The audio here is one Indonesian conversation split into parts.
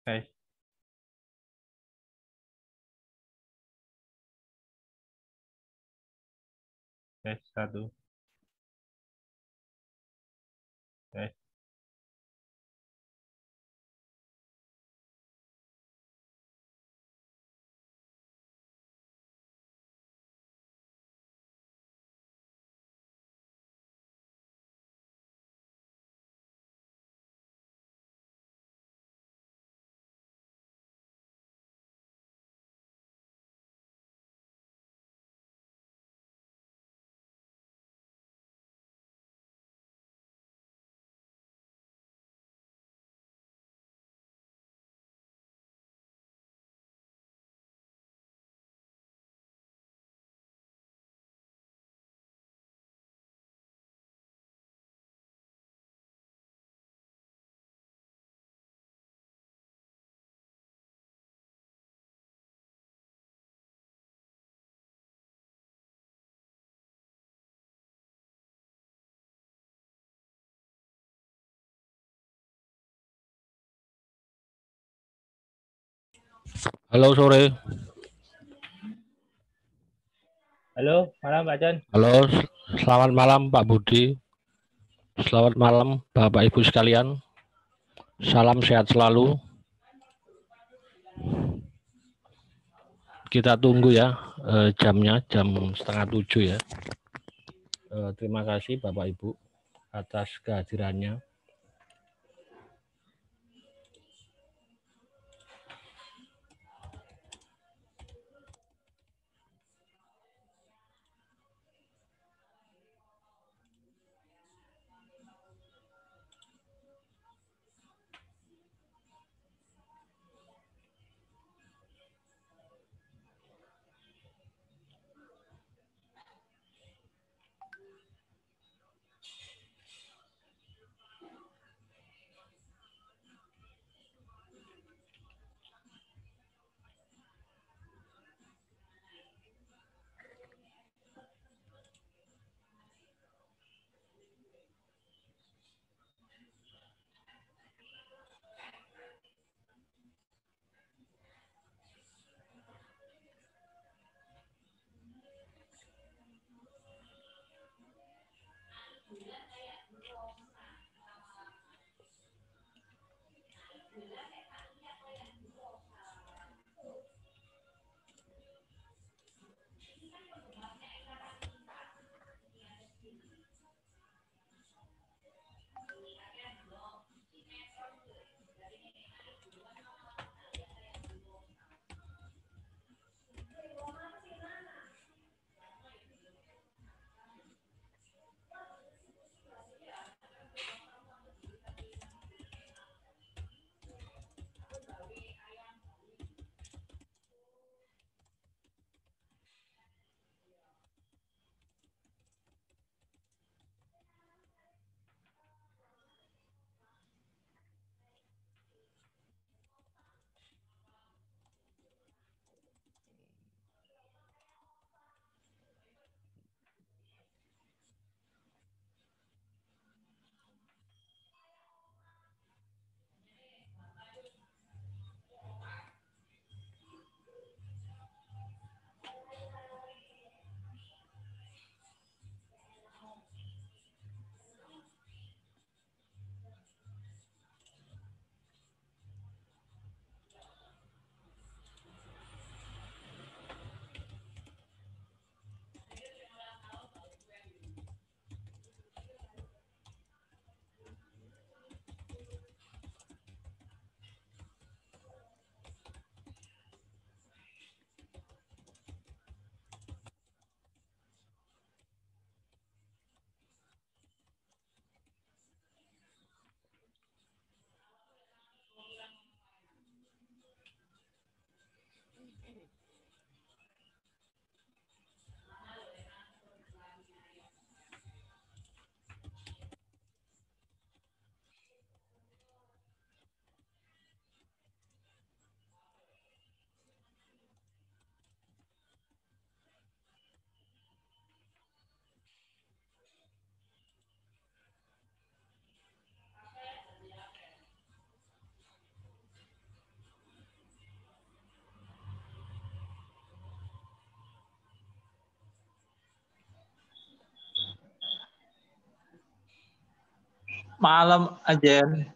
Tes, tes satu, tes. Halo sore. Halo, malam Pak Chan. Halo, selamat malam Pak Budi. Selamat malam Bapak Ibu sekalian. Salam sehat selalu. Kita tunggu ya jamnya, jam setengah 7 ya. Terima kasih Bapak Ibu atas kehadirannya. Malam, Ajen.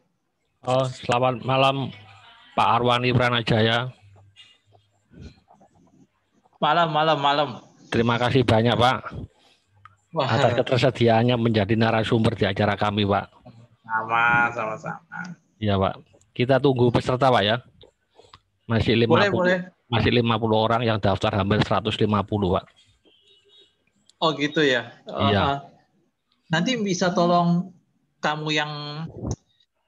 Oh, selamat malam Pak Arwani Pranajaya. Malam. Terima kasih banyak Pak Wah, atas ketersediaannya menjadi narasumber di acara kami Pak. sama-sama. Ya Pak. Kita tunggu peserta Pak ya. Masih 50, Boleh. masih 50 orang yang daftar, hampir 150 Pak. Oh gitu ya. Iya. Nanti bisa tolong kamu yang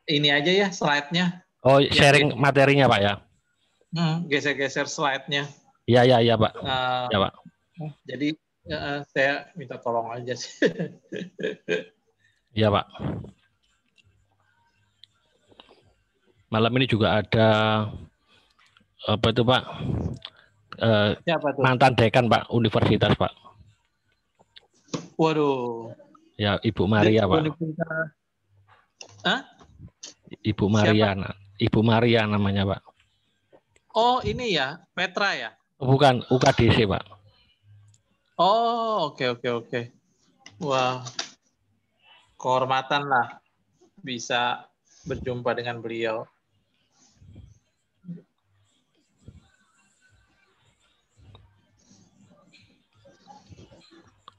ini aja ya slide-nya. Oh, sharing materinya Pak ya. Geser-geser slide-nya. Iya Pak. Ya Pak. Jadi saya minta tolong aja sih. Iya Pak. Malam ini juga ada apa itu Pak? Siapa tuh? Mantan dekan Pak Universitas Pak. Waduh. Ya Ibu Maria Pak. Hah? Ibu Maria. Siapa? Ibu Maria namanya Pak. Oh ini ya Petra ya? Bukan, UKDC Pak. Oh oke. Wah, kehormatan lah bisa berjumpa dengan beliau.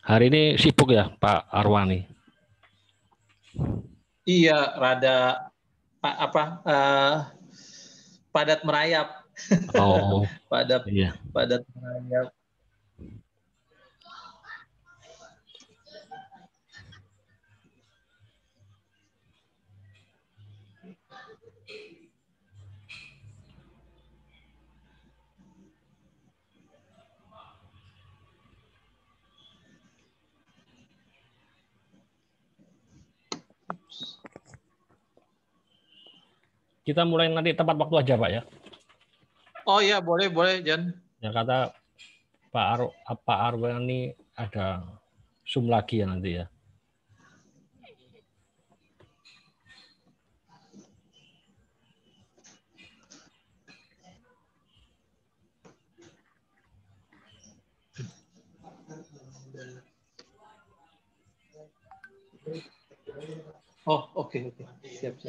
Hari ini sibuk ya Pak Arwani? Iya, rada padat merayap. Oh, padat iya. merayap. Kita mulai nanti tepat waktu aja Pak ya. Oh iya, boleh Jan. Ya kata Pak Arwani ada Zoom lagi ya nanti ya. Oh oke. Siap.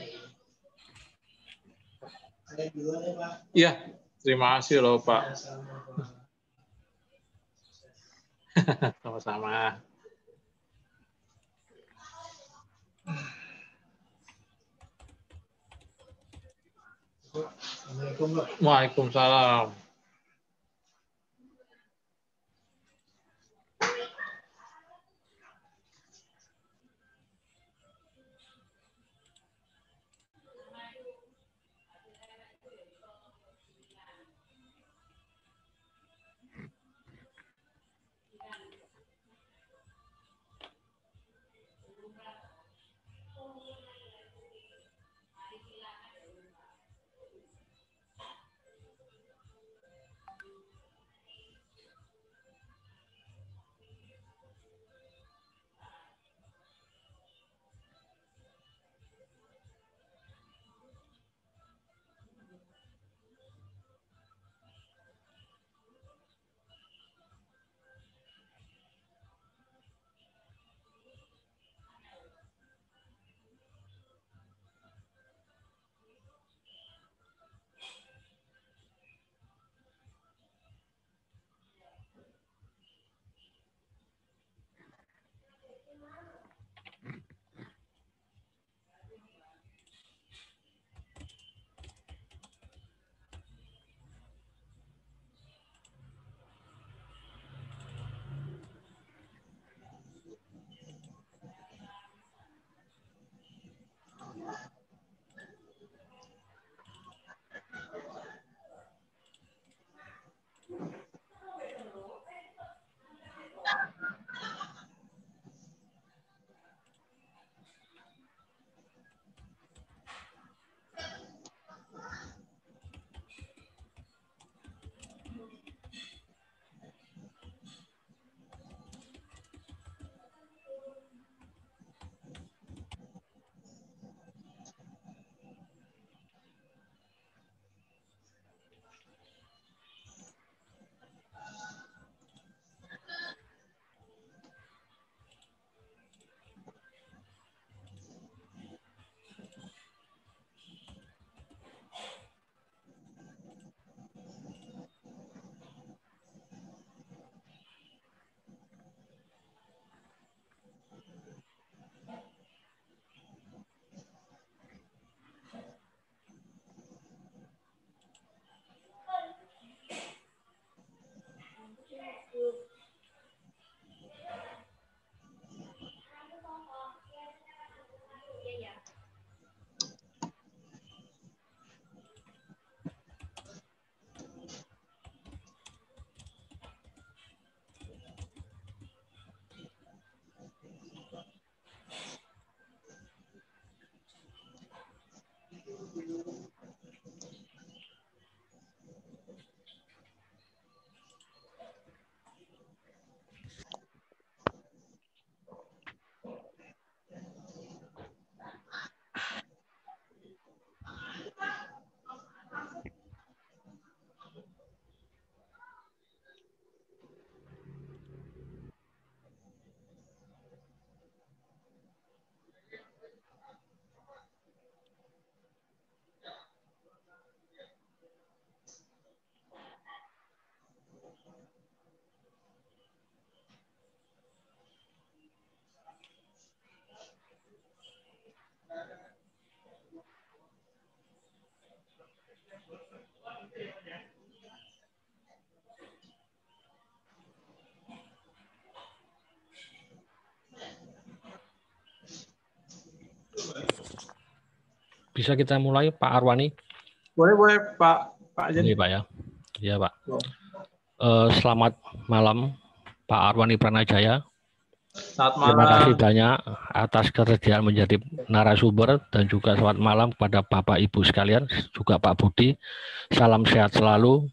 Iya, terima kasih loh Pak. Sama-sama. Waalaikumsalam. Bisa kita mulai, Pak Arwani? Boleh Pak Ajen. Boleh, Pak ya. Ya, Pak. Selamat malam, Pak Arwani Pranajaya. Selamat Terima malam. kasih banyak atas kesediaan menjadi narasumber dan juga selamat malam kepada Bapak Ibu sekalian, juga Pak Budi. Salam sehat selalu.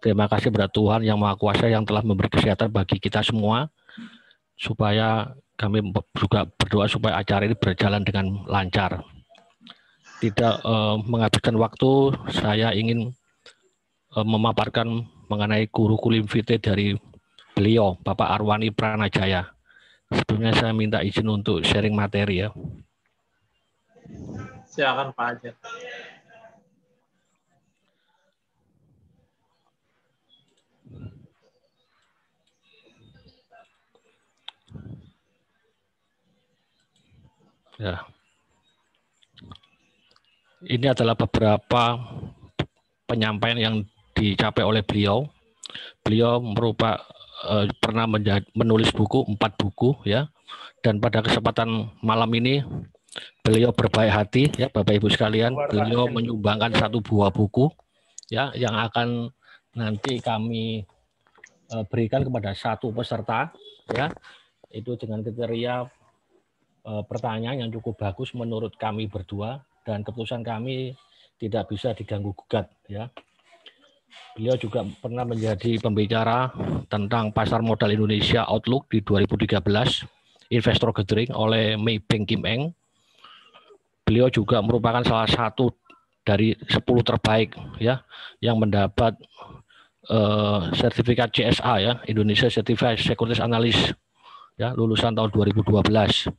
Terima kasih kepada Tuhan Yang Maha Kuasa yang telah memberi kesehatan bagi kita semua, supaya kami juga berdoa supaya acara ini berjalan dengan lancar. Tidak menghabiskan waktu, saya ingin memaparkan mengenai kurikulum vitae dari beliau, Bapak Arwani Pranajaya. Sebelumnya saya minta izin untuk sharing materi ya. Silakan Pak Ajen. Ya. Ini adalah beberapa penyampaian yang dicapai oleh beliau. Beliau pernah menulis buku, 4 buku ya. Dan pada kesempatan malam ini beliau berbaik hati ya Bapak Ibu sekalian, beliau menyumbangkan 1 buah buku ya yang akan nanti kami berikan kepada 1 peserta ya. Itu dengan kriteria pertanyaan yang cukup bagus menurut kami berdua, dan keputusan kami tidak bisa diganggu gugat ya. Beliau juga pernah menjadi pembicara tentang pasar modal Indonesia Outlook di 2013 Investor Gathering oleh Maybank Kim Eng. Beliau juga merupakan salah satu dari 10 terbaik ya yang mendapat sertifikat CSA ya, Indonesia Certified Securities Analyst ya, lulusan tahun 2012.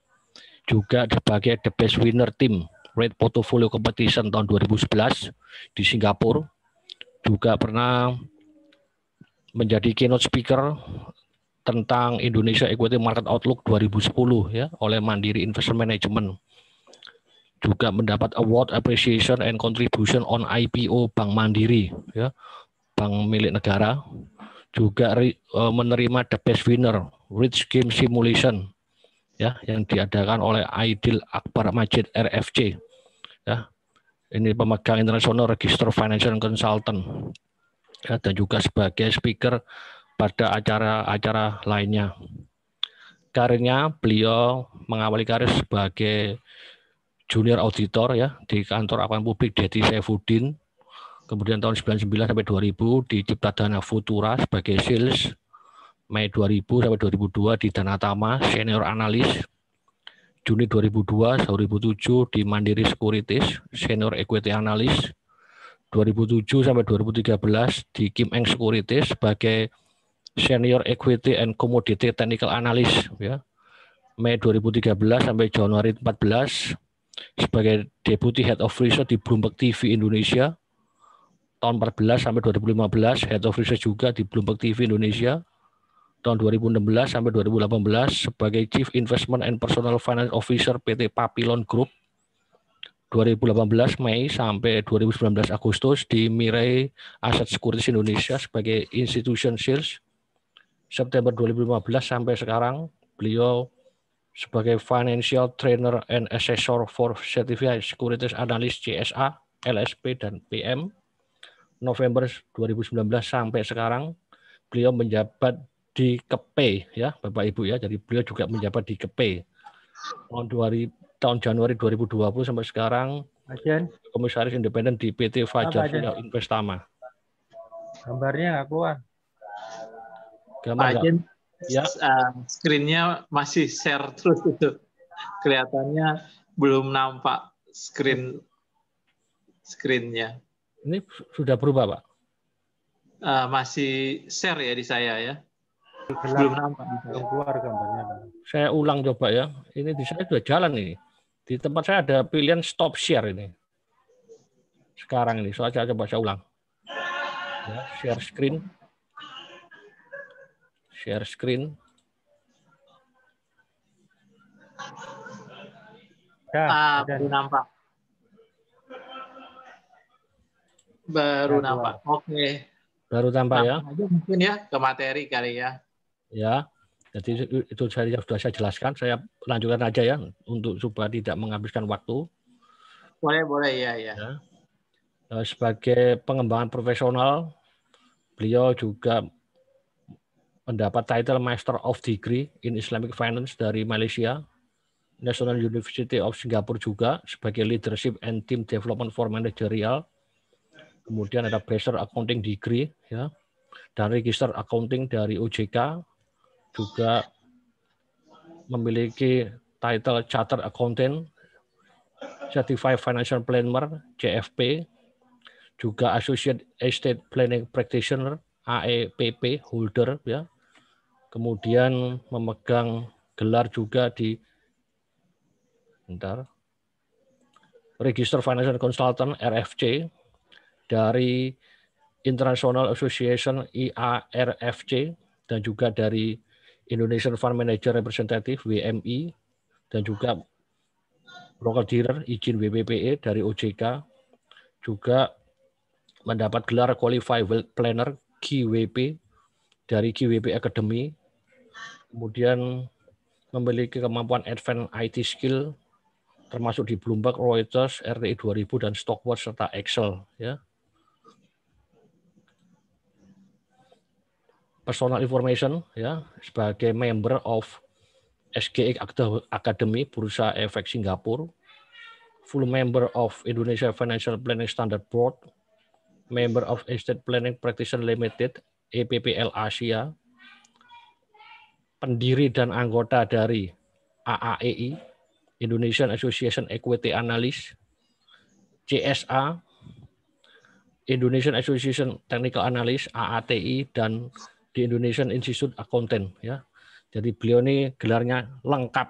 Juga sebagai the best winner team Red Portfolio Competition tahun 2011 di Singapura. Juga pernah menjadi keynote speaker tentang Indonesia Equity Market Outlook 2010 ya oleh Mandiri Investment Management. Juga mendapat award appreciation and contribution on IPO Bank Mandiri ya, bank milik negara. Juga menerima the best winner Rich Game Simulation ya yang diadakan oleh Aidil Akbar Majid RFC ya, ini pemegang International Register Financial Consultant ya, dan juga sebagai speaker pada acara-acara lainnya. Karirnya beliau mengawali karir sebagai junior auditor ya di kantor akuntan publik Dedi Saifuddin, kemudian tahun 99 sampai 2000 di Ciptadana Futura sebagai sales, Mei 2000 sampai 2002 di Danatama senior analis, Juni 2002 2007 di Mandiri Securities senior equity analyst, 2007 sampai 2013 di Kim Eng Securities sebagai senior equity and commodity technical analyst ya. Mei 2013 sampai Januari 2014 sebagai deputy head of research di Bloomberg TV Indonesia. Tahun 2014 sampai 2015 head of research juga di Bloomberg TV Indonesia. Tahun 2016 sampai 2018 sebagai Chief Investment and Personal Finance Officer PT Papillon Group. 2018 Mei sampai 2019 Agustus di Mirai Asset Securities Indonesia sebagai Institution Sales. September 2015 sampai sekarang beliau sebagai Financial Trainer and Assessor for Certified Securities Analyst CSA, LSP, dan PM. November 2019 sampai sekarang beliau menjabat di KEPE ya Bapak Ibu ya, jadi beliau juga menjabat di KEPE tahun Januari 2020 sampai sekarang komisaris independen di PT Fajar Villa Investama. Gambarnya nggak keluar. Pak Ajen, ya. Screen-nya masih share terus itu, kelihatannya belum nampak screen-nya. Ini sudah berubah Pak? Masih share ya di saya ya. Belum nampak. Belum keluar gambarnya. Saya ulang coba ya. Ini di saya sudah jalan ini. Di tempat saya ada pilihan stop share ini. Sekarang ini, saya coba saya ulang. Ya, share screen. Share screen. Baru nampak. Baru nampak. Oke. Baru tampak ya. Mungkin ya ke materi kali ya. Ya. Jadi itu sudah saya jelaskan. Saya lanjutkan aja ya untuk supaya tidak menghabiskan waktu. Boleh ya. Ya. Sebagai pengembangan profesional, beliau juga mendapat title Master of Degree in Islamic Finance dari Malaysia, National University of Singapore juga sebagai Leadership and Team Development for Managerial. Kemudian ada Bachelor Accounting Degree ya, dan Register Accounting dari OJK, juga memiliki title Chartered Accountant, Certified Financial Planner (CFP), juga Associate Estate Planning Practitioner (AEPP) holder ya. Kemudian memegang gelar juga di Register Financial Consultant (RFC) dari International Association IARFC, dan juga dari Indonesian Fund Manager Representative WMI, dan juga broker dealer izin WPPE dari OJK, juga mendapat gelar Qualified Wealth Planner QWP dari QWP Academy, kemudian memiliki kemampuan advanced IT skill termasuk di Bloomberg, Reuters, RTI 2000 dan Stockwatch serta Excel ya. Personal information ya, sebagai member of SGX Academy Bursa Efek Singapura, full member of Indonesia Financial Planning Standard Board, member of Estate Planning Practitioner Limited EPPL Asia, pendiri dan anggota dari AAEI Indonesian Association Equity Analyst, CSA Indonesian Association Technical Analyst AATI, dan di Indonesian Institute Accountant ya. Jadi beliau ini gelarnya lengkap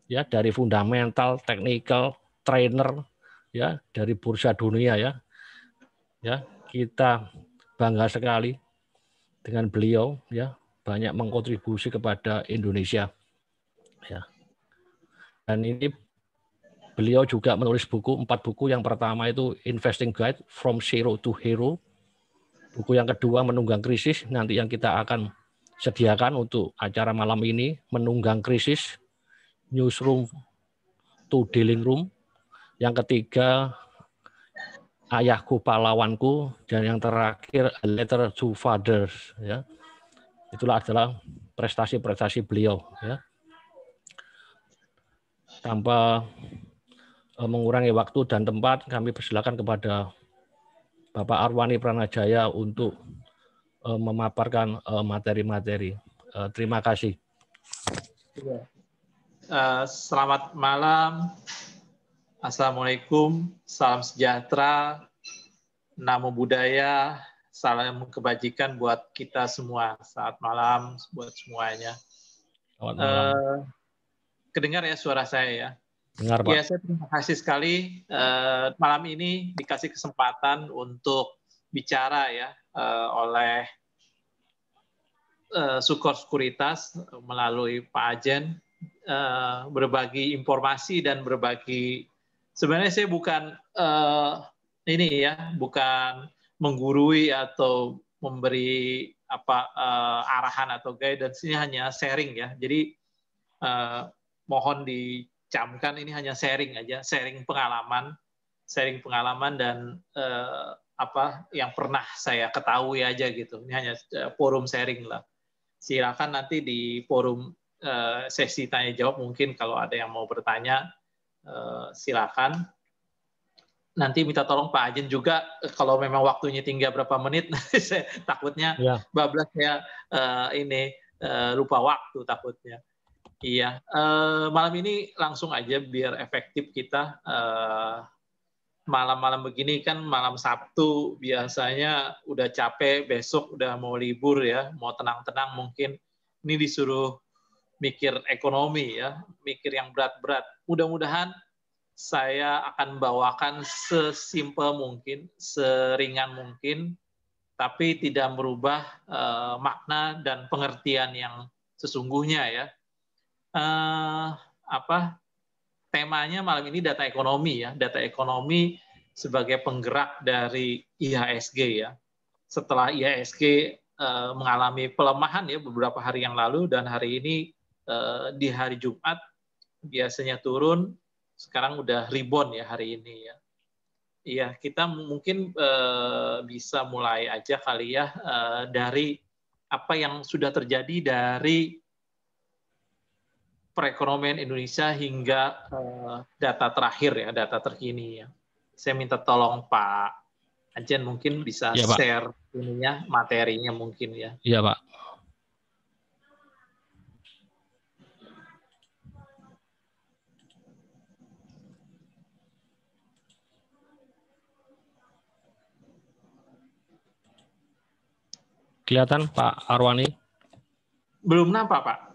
ya, dari fundamental, technical, trainer ya, dari bursa dunia ya. Ya, kita bangga sekali dengan beliau ya, banyak mengkontribusi kepada Indonesia ya. Dan ini beliau juga menulis buku, 4 buku. Yang pertama itu Investing Guide from Zero to Hero. Buku yang kedua Menunggang Krisis, nanti yang kita akan sediakan untuk acara malam ini, Menunggang Krisis, Newsroom to Dealing Room. Yang ketiga Ayahku Pahlawanku, dan yang terakhir A Letter to Fathers ya. Itulah adalah prestasi-prestasi beliau ya. Tanpa mengurangi waktu dan tempat, kami persilakan kepada Bapak Arwani Pranajaya untuk memaparkan materi-materi. Terima kasih. Selamat malam. Assalamualaikum. Salam sejahtera. Namo Buddhaya. Salam kebajikan buat kita semua. Selamat malam buat semuanya. Selamat malam. Kedengar ya suara saya ya? Dengar, Pak. Ya, saya terima kasih sekali malam ini dikasih kesempatan untuk bicara ya oleh Sukor Sekuritas melalui Pak Ajen, berbagi informasi dan berbagi. Sebenarnya saya bukan ini ya, bukan menggurui atau memberi arahan atau guidance, ini hanya sharing ya. Jadi mohon dicamkan, ini hanya sharing aja, sharing pengalaman dan yang pernah saya ketahui aja gitu. Ini hanya forum sharing lah. Silakan nanti di forum sesi tanya jawab, mungkin kalau ada yang mau bertanya silakan. Nanti minta tolong Pak Ajen juga kalau memang waktunya tinggal berapa menit, saya takutnya bablas ya, lupa waktu takutnya. Iya, malam ini langsung aja biar efektif kita. Malam-malam begini kan malam Sabtu biasanya udah capek, besok udah mau libur ya, mau tenang-tenang mungkin. Ini disuruh mikir ekonomi ya, mikir yang berat-berat. Mudah-mudahan saya akan bawakan sesimpel mungkin, seringan mungkin, tapi tidak merubah makna dan pengertian yang sesungguhnya ya. Temanya malam ini data ekonomi ya, data ekonomi sebagai penggerak dari IHSG ya. Setelah IHSG mengalami pelemahan ya beberapa hari yang lalu, dan hari ini di hari Jumat biasanya turun, sekarang udah rebound ya hari ini ya. Iya, kita mungkin bisa mulai aja kali ya dari apa yang sudah terjadi dari perekonomian Indonesia hingga data terakhir ya, data terkini ya. Saya minta tolong Pak Ajen mungkin bisa Ya, Pak. share ininya, materinya mungkin ya. Iya, Pak. Kelihatan Pak Arwani? Belum nampak Pak?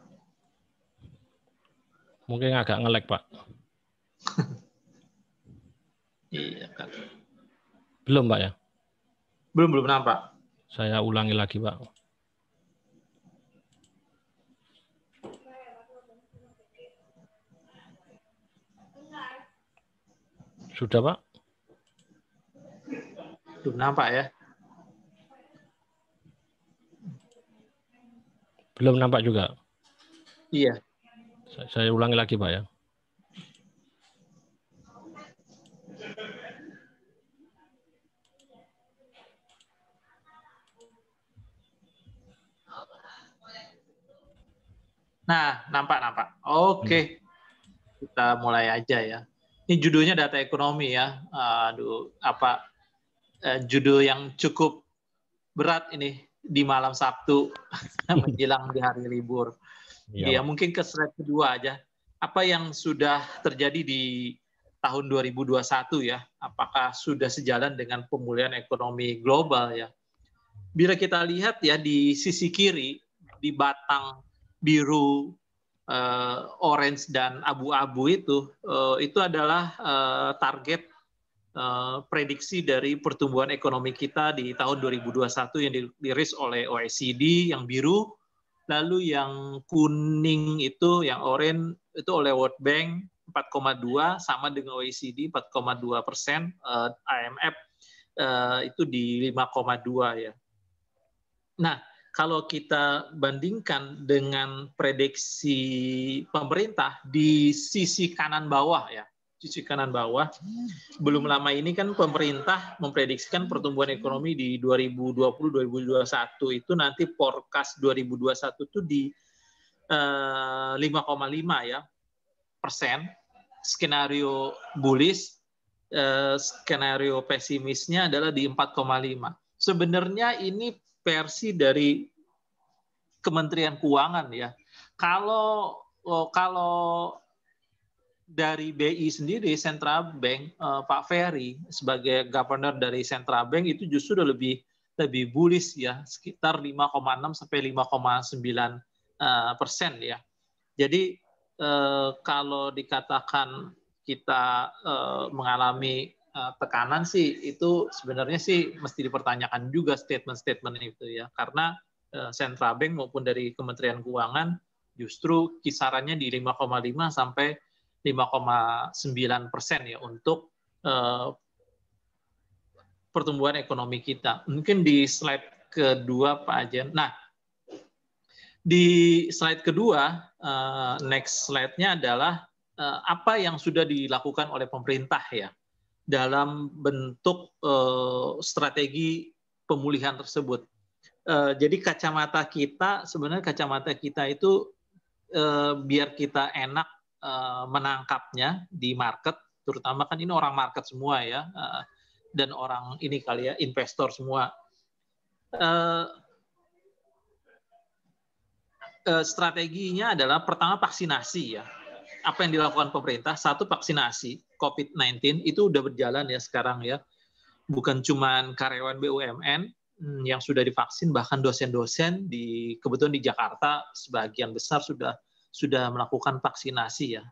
Mungkin agak nge-lag, Pak. Iya kan. Belum, Pak ya? Belum nampak. Saya ulangi lagi, Pak. Sudah, Pak? Belum nampak ya. Belum nampak juga. Iya. Saya ulangi lagi, Pak ya. Nah, nampak. Oke. Kita mulai aja ya. Ini judulnya data ekonomi ya. Aduh, judul yang cukup berat ini di malam Sabtu menjelang di hari libur. Ya, mungkin ke slide kedua aja. Apa yang sudah terjadi di tahun 2021 ya? Apakah sudah sejalan dengan pemulihan ekonomi global ya? Bila kita lihat ya di sisi kiri, di batang biru, orange dan abu-abu itu adalah target prediksi dari pertumbuhan ekonomi kita di tahun 2021 yang dirilis oleh OECD yang biru, lalu yang kuning itu, yang oranye itu oleh World Bank 4,2 sama dengan OECD 4,2%, IMF itu di 5,2 ya. Nah, kalau kita bandingkan dengan prediksi pemerintah di sisi kanan bawah ya, sisi kanan bawah, belum lama ini kan pemerintah memprediksikan pertumbuhan ekonomi di 2020-2021 itu nanti forecast 2021 itu di 5,5 ya persen, skenario bullish, skenario pesimisnya adalah di 4,5. Sebenarnya ini versi dari Kementerian Keuangan ya. Kalau dari BI sendiri, Central Bank, Pak Ferry sebagai governor dari Central Bank itu justru udah lebih bullish ya, sekitar 5,6 sampai 5,9% ya. Jadi kalau dikatakan kita mengalami tekanan sih, itu sebenarnya sih mesti dipertanyakan juga statement-statement itu ya, karena Central Bank maupun dari Kementerian Keuangan justru kisarannya di 5,5 sampai 5,9% ya untuk pertumbuhan ekonomi kita. Mungkin di slide kedua Pak Ajen. Nah, di slide kedua, next slide-nya adalah apa yang sudah dilakukan oleh pemerintah ya dalam bentuk strategi pemulihan tersebut. Jadi kacamata kita, sebenarnya kacamata kita itu biar kita enak menangkapnya di market, terutama kan ini orang market semua ya, dan orang ini kali ya, investor semua. Strateginya adalah pertama vaksinasi ya. Apa yang dilakukan pemerintah? Satu, vaksinasi COVID-19 itu udah berjalan ya sekarang ya. Bukan cuma karyawan BUMN yang sudah divaksin, bahkan dosen-dosen kebetulan di Jakarta sebagian besar sudah melakukan vaksinasi ya.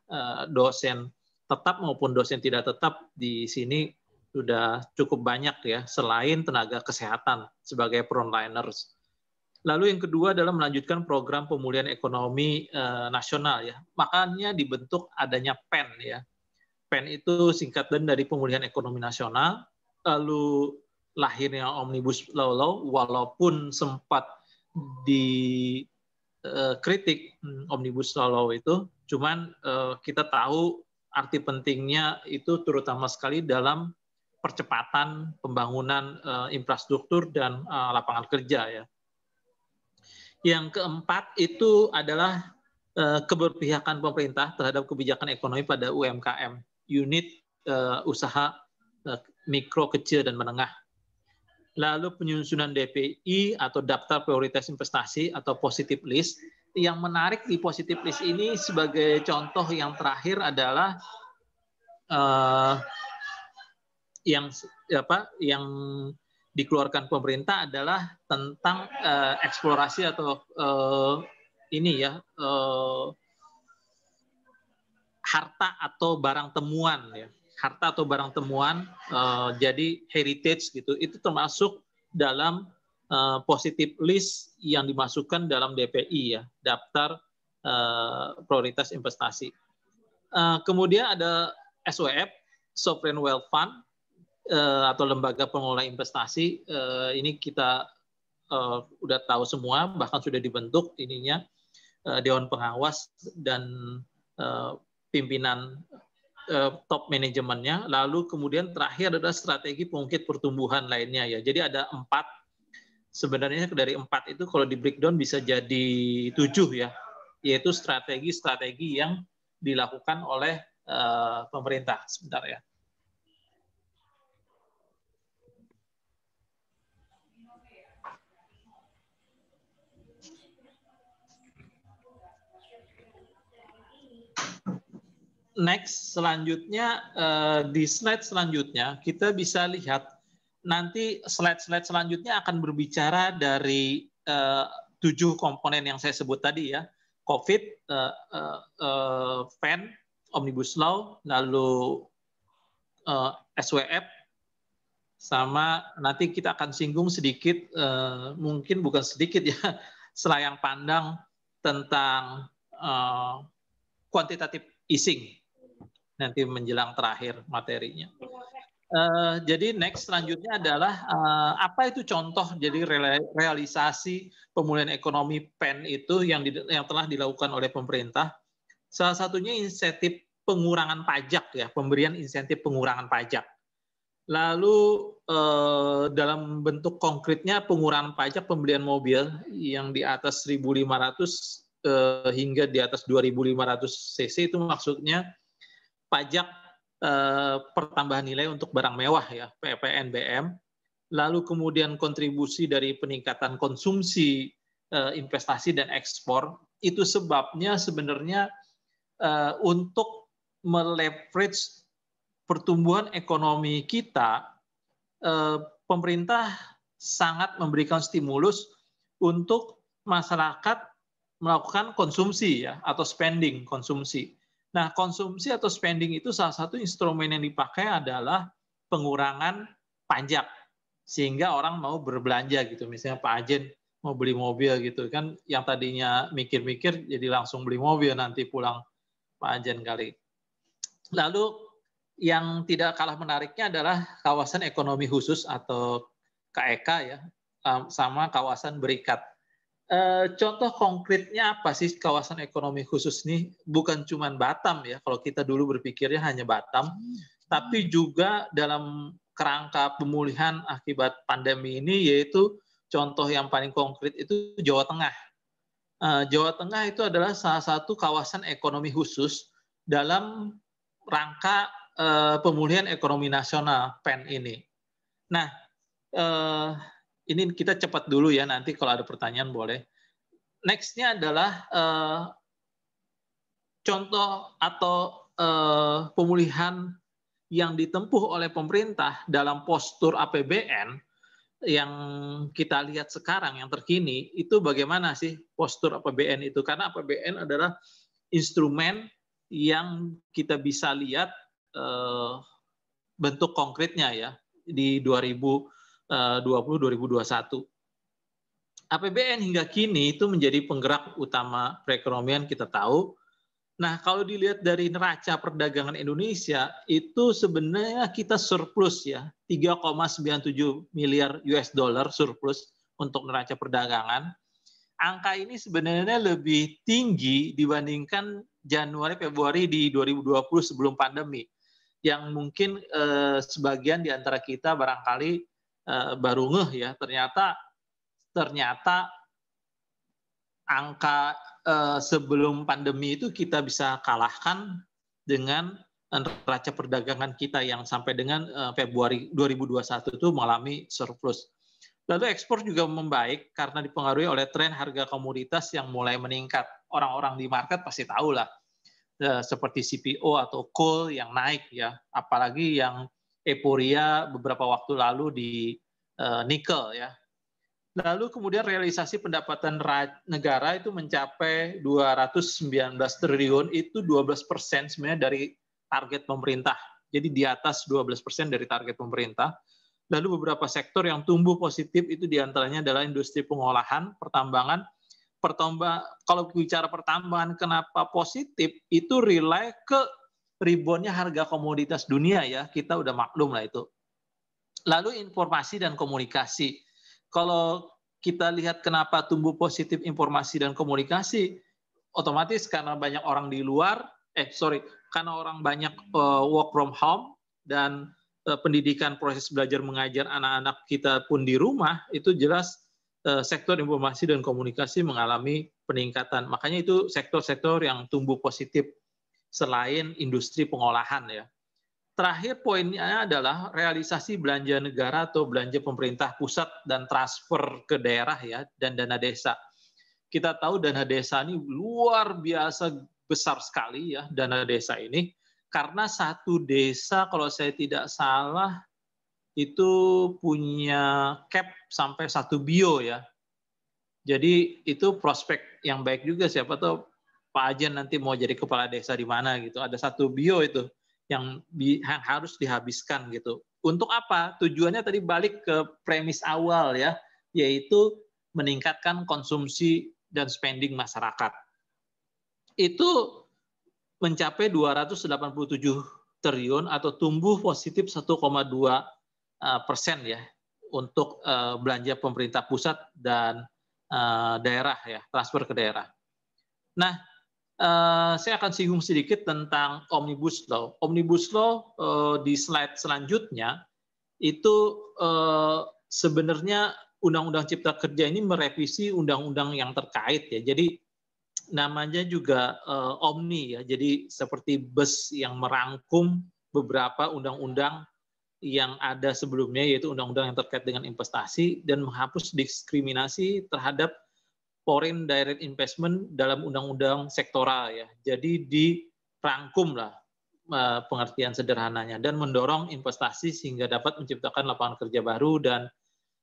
Dosen tetap maupun dosen tidak tetap di sini sudah cukup banyak ya, selain tenaga kesehatan sebagai frontliners. Lalu yang kedua adalah melanjutkan program pemulihan ekonomi nasional ya. Makanya dibentuk adanya PEN ya. PEN itu singkatan dari pemulihan ekonomi nasional. Lalu lahirnya Omnibus Law walaupun sempat dikritik Omnibus Law itu, cuman kita tahu arti pentingnya itu terutama sekali dalam percepatan pembangunan infrastruktur dan lapangan kerja ya. Yang keempat itu adalah keberpihakan pemerintah terhadap kebijakan ekonomi pada UMKM, unit usaha mikro, kecil, dan menengah. Lalu penyusunan DPI atau daftar prioritas investasi atau positive list. Yang menarik di positive list ini sebagai contoh yang terakhir adalah yang dikeluarkan pemerintah adalah tentang eksplorasi atau harta atau barang temuan ya. Harta atau barang temuan, jadi heritage gitu, itu termasuk dalam positive list yang dimasukkan dalam DPI ya, daftar prioritas investasi. Kemudian ada SWF, Sovereign Wealth Fund, atau lembaga pengelola investasi. Ini kita udah tahu semua, bahkan sudah dibentuk ininya Dewan Pengawas dan pimpinan top manajemennya. Lalu kemudian terakhir adalah strategi pengungkit pertumbuhan lainnya ya. Jadi ada 4. Sebenarnya dari 4 itu kalau di breakdown bisa jadi 7 ya, yaitu strategi-strategi yang dilakukan oleh pemerintah. Sebentar ya. Next, selanjutnya di slide selanjutnya kita bisa lihat nanti slide-slide selanjutnya akan berbicara dari 7 komponen yang saya sebut tadi ya, COVID, PEN, Omnibus Law, lalu SWF, sama nanti kita akan singgung sedikit, mungkin bukan sedikit ya, selayang pandang tentang quantitative easing nanti menjelang terakhir materinya. Jadi next selanjutnya adalah apa itu contoh jadi realisasi pemulihan ekonomi PEN itu yang telah dilakukan oleh pemerintah. Salah satunya insentif pengurangan pajak ya, pemberian insentif pengurangan pajak. Lalu dalam bentuk konkretnya pengurangan pajak pembelian mobil yang di atas 1.500 hingga di atas 2.500 cc itu maksudnya pajak pertambahan nilai untuk barang mewah ya, PPNBM. Lalu kemudian kontribusi dari peningkatan konsumsi, investasi dan ekspor. Itu sebabnya sebenarnya untuk meleverage pertumbuhan ekonomi kita, pemerintah sangat memberikan stimulus untuk masyarakat melakukan konsumsi ya, atau spending konsumsi. Nah, konsumsi atau spending itu salah satu instrumen yang dipakai adalah pengurangan pajak, sehingga orang mau berbelanja gitu. Misalnya Pak Ajen mau beli mobil gitu kan, yang tadinya mikir-mikir jadi langsung beli mobil nanti pulang Pak Ajen kali. Lalu yang tidak kalah menariknya adalah kawasan ekonomi khusus atau KEK ya, sama kawasan berikat. Contoh konkretnya apa sih kawasan ekonomi khusus ini? Bukan cuma Batam ya, kalau kita dulu berpikirnya hanya Batam, tapi juga dalam kerangka pemulihan akibat pandemi ini, yaitu contoh yang paling konkret itu Jawa Tengah. Jawa Tengah itu adalah salah satu kawasan ekonomi khusus dalam rangka pemulihan ekonomi nasional PEN ini. Nah, ini kita cepat dulu ya, nanti kalau ada pertanyaan boleh. Next-nya adalah contoh atau pemulihan yang ditempuh oleh pemerintah dalam postur APBN yang kita lihat sekarang yang terkini itu bagaimana sih postur APBN itu? Karena APBN adalah instrumen yang kita bisa lihat bentuk konkretnya ya di 2020-2021. APBN hingga kini itu menjadi penggerak utama perekonomian kita tahu. Nah, kalau dilihat dari neraca perdagangan Indonesia itu sebenarnya kita surplus ya, 3,97 miliar US dollar surplus untuk neraca perdagangan. angka ini sebenarnya lebih tinggi dibandingkan Januari Februari di 2020 sebelum pandemi. Yang mungkin sebagian di antara kita barangkali baru ngeh ya, ternyata angka sebelum pandemi itu kita bisa kalahkan dengan neraca perdagangan kita yang sampai dengan Februari 2021 itu mengalami surplus. Lalu ekspor juga membaik karena dipengaruhi oleh tren harga komoditas yang mulai meningkat. Orang-orang di market pasti tahu lah, seperti CPO atau coal yang naik ya, apalagi yang euforia beberapa waktu lalu di nikel ya. Lalu kemudian realisasi pendapatan negara itu mencapai 219 triliun, itu 12% sebenarnya dari target pemerintah. Jadi di atas 12% dari target pemerintah. Lalu beberapa sektor yang tumbuh positif itu diantaranya adalah industri pengolahan, pertambangan. Kalau bicara pertambangan, kenapa positif? Itu rely ke reboundnya harga komoditas dunia ya, kita udah maklum lah itu. Lalu informasi dan komunikasi. Kalau kita lihat kenapa tumbuh positif informasi dan komunikasi, otomatis karena banyak orang di luar, karena orang banyak work from home dan pendidikan proses belajar mengajar anak-anak kita pun di rumah, itu jelas sektor informasi dan komunikasi mengalami peningkatan. Makanya itu sektor-sektor yang tumbuh positif selain industri pengolahan ya. Terakhir poinnya adalah realisasi belanja negara atau belanja pemerintah pusat dan transfer ke daerah ya, dan dana desa. Kita tahu dana desa ini luar biasa besar sekali ya, dana desa ini. Karena satu desa kalau saya tidak salah itu punya cap sampai 1 bio ya. Jadi itu prospek yang baik juga, siapa tahu Pak Ajen nanti mau jadi kepala desa di mana gitu. Ada 1 bio itu yang harus dihabiskan gitu. Untuk apa? Tujuannya tadi balik ke premis awal ya, yaitu meningkatkan konsumsi dan spending masyarakat. Itu mencapai 287 triliun atau tumbuh positif 1,2% ya untuk belanja pemerintah pusat dan daerah ya, transfer ke daerah. Nah, saya akan singgung sedikit tentang Omnibus Law. Omnibus Law di slide selanjutnya itu sebenarnya Undang-Undang Cipta Kerja ini merevisi undang-undang yang terkait ya. Jadi namanya juga Omni ya, jadi seperti bus yang merangkum beberapa undang-undang yang ada sebelumnya, yaitu undang-undang yang terkait dengan investasi dan menghapus diskriminasi terhadap foreign direct investment dalam undang-undang sektoral ya. Jadi dirangkum lah pengertian sederhananya dan mendorong investasi sehingga dapat menciptakan lapangan kerja baru dan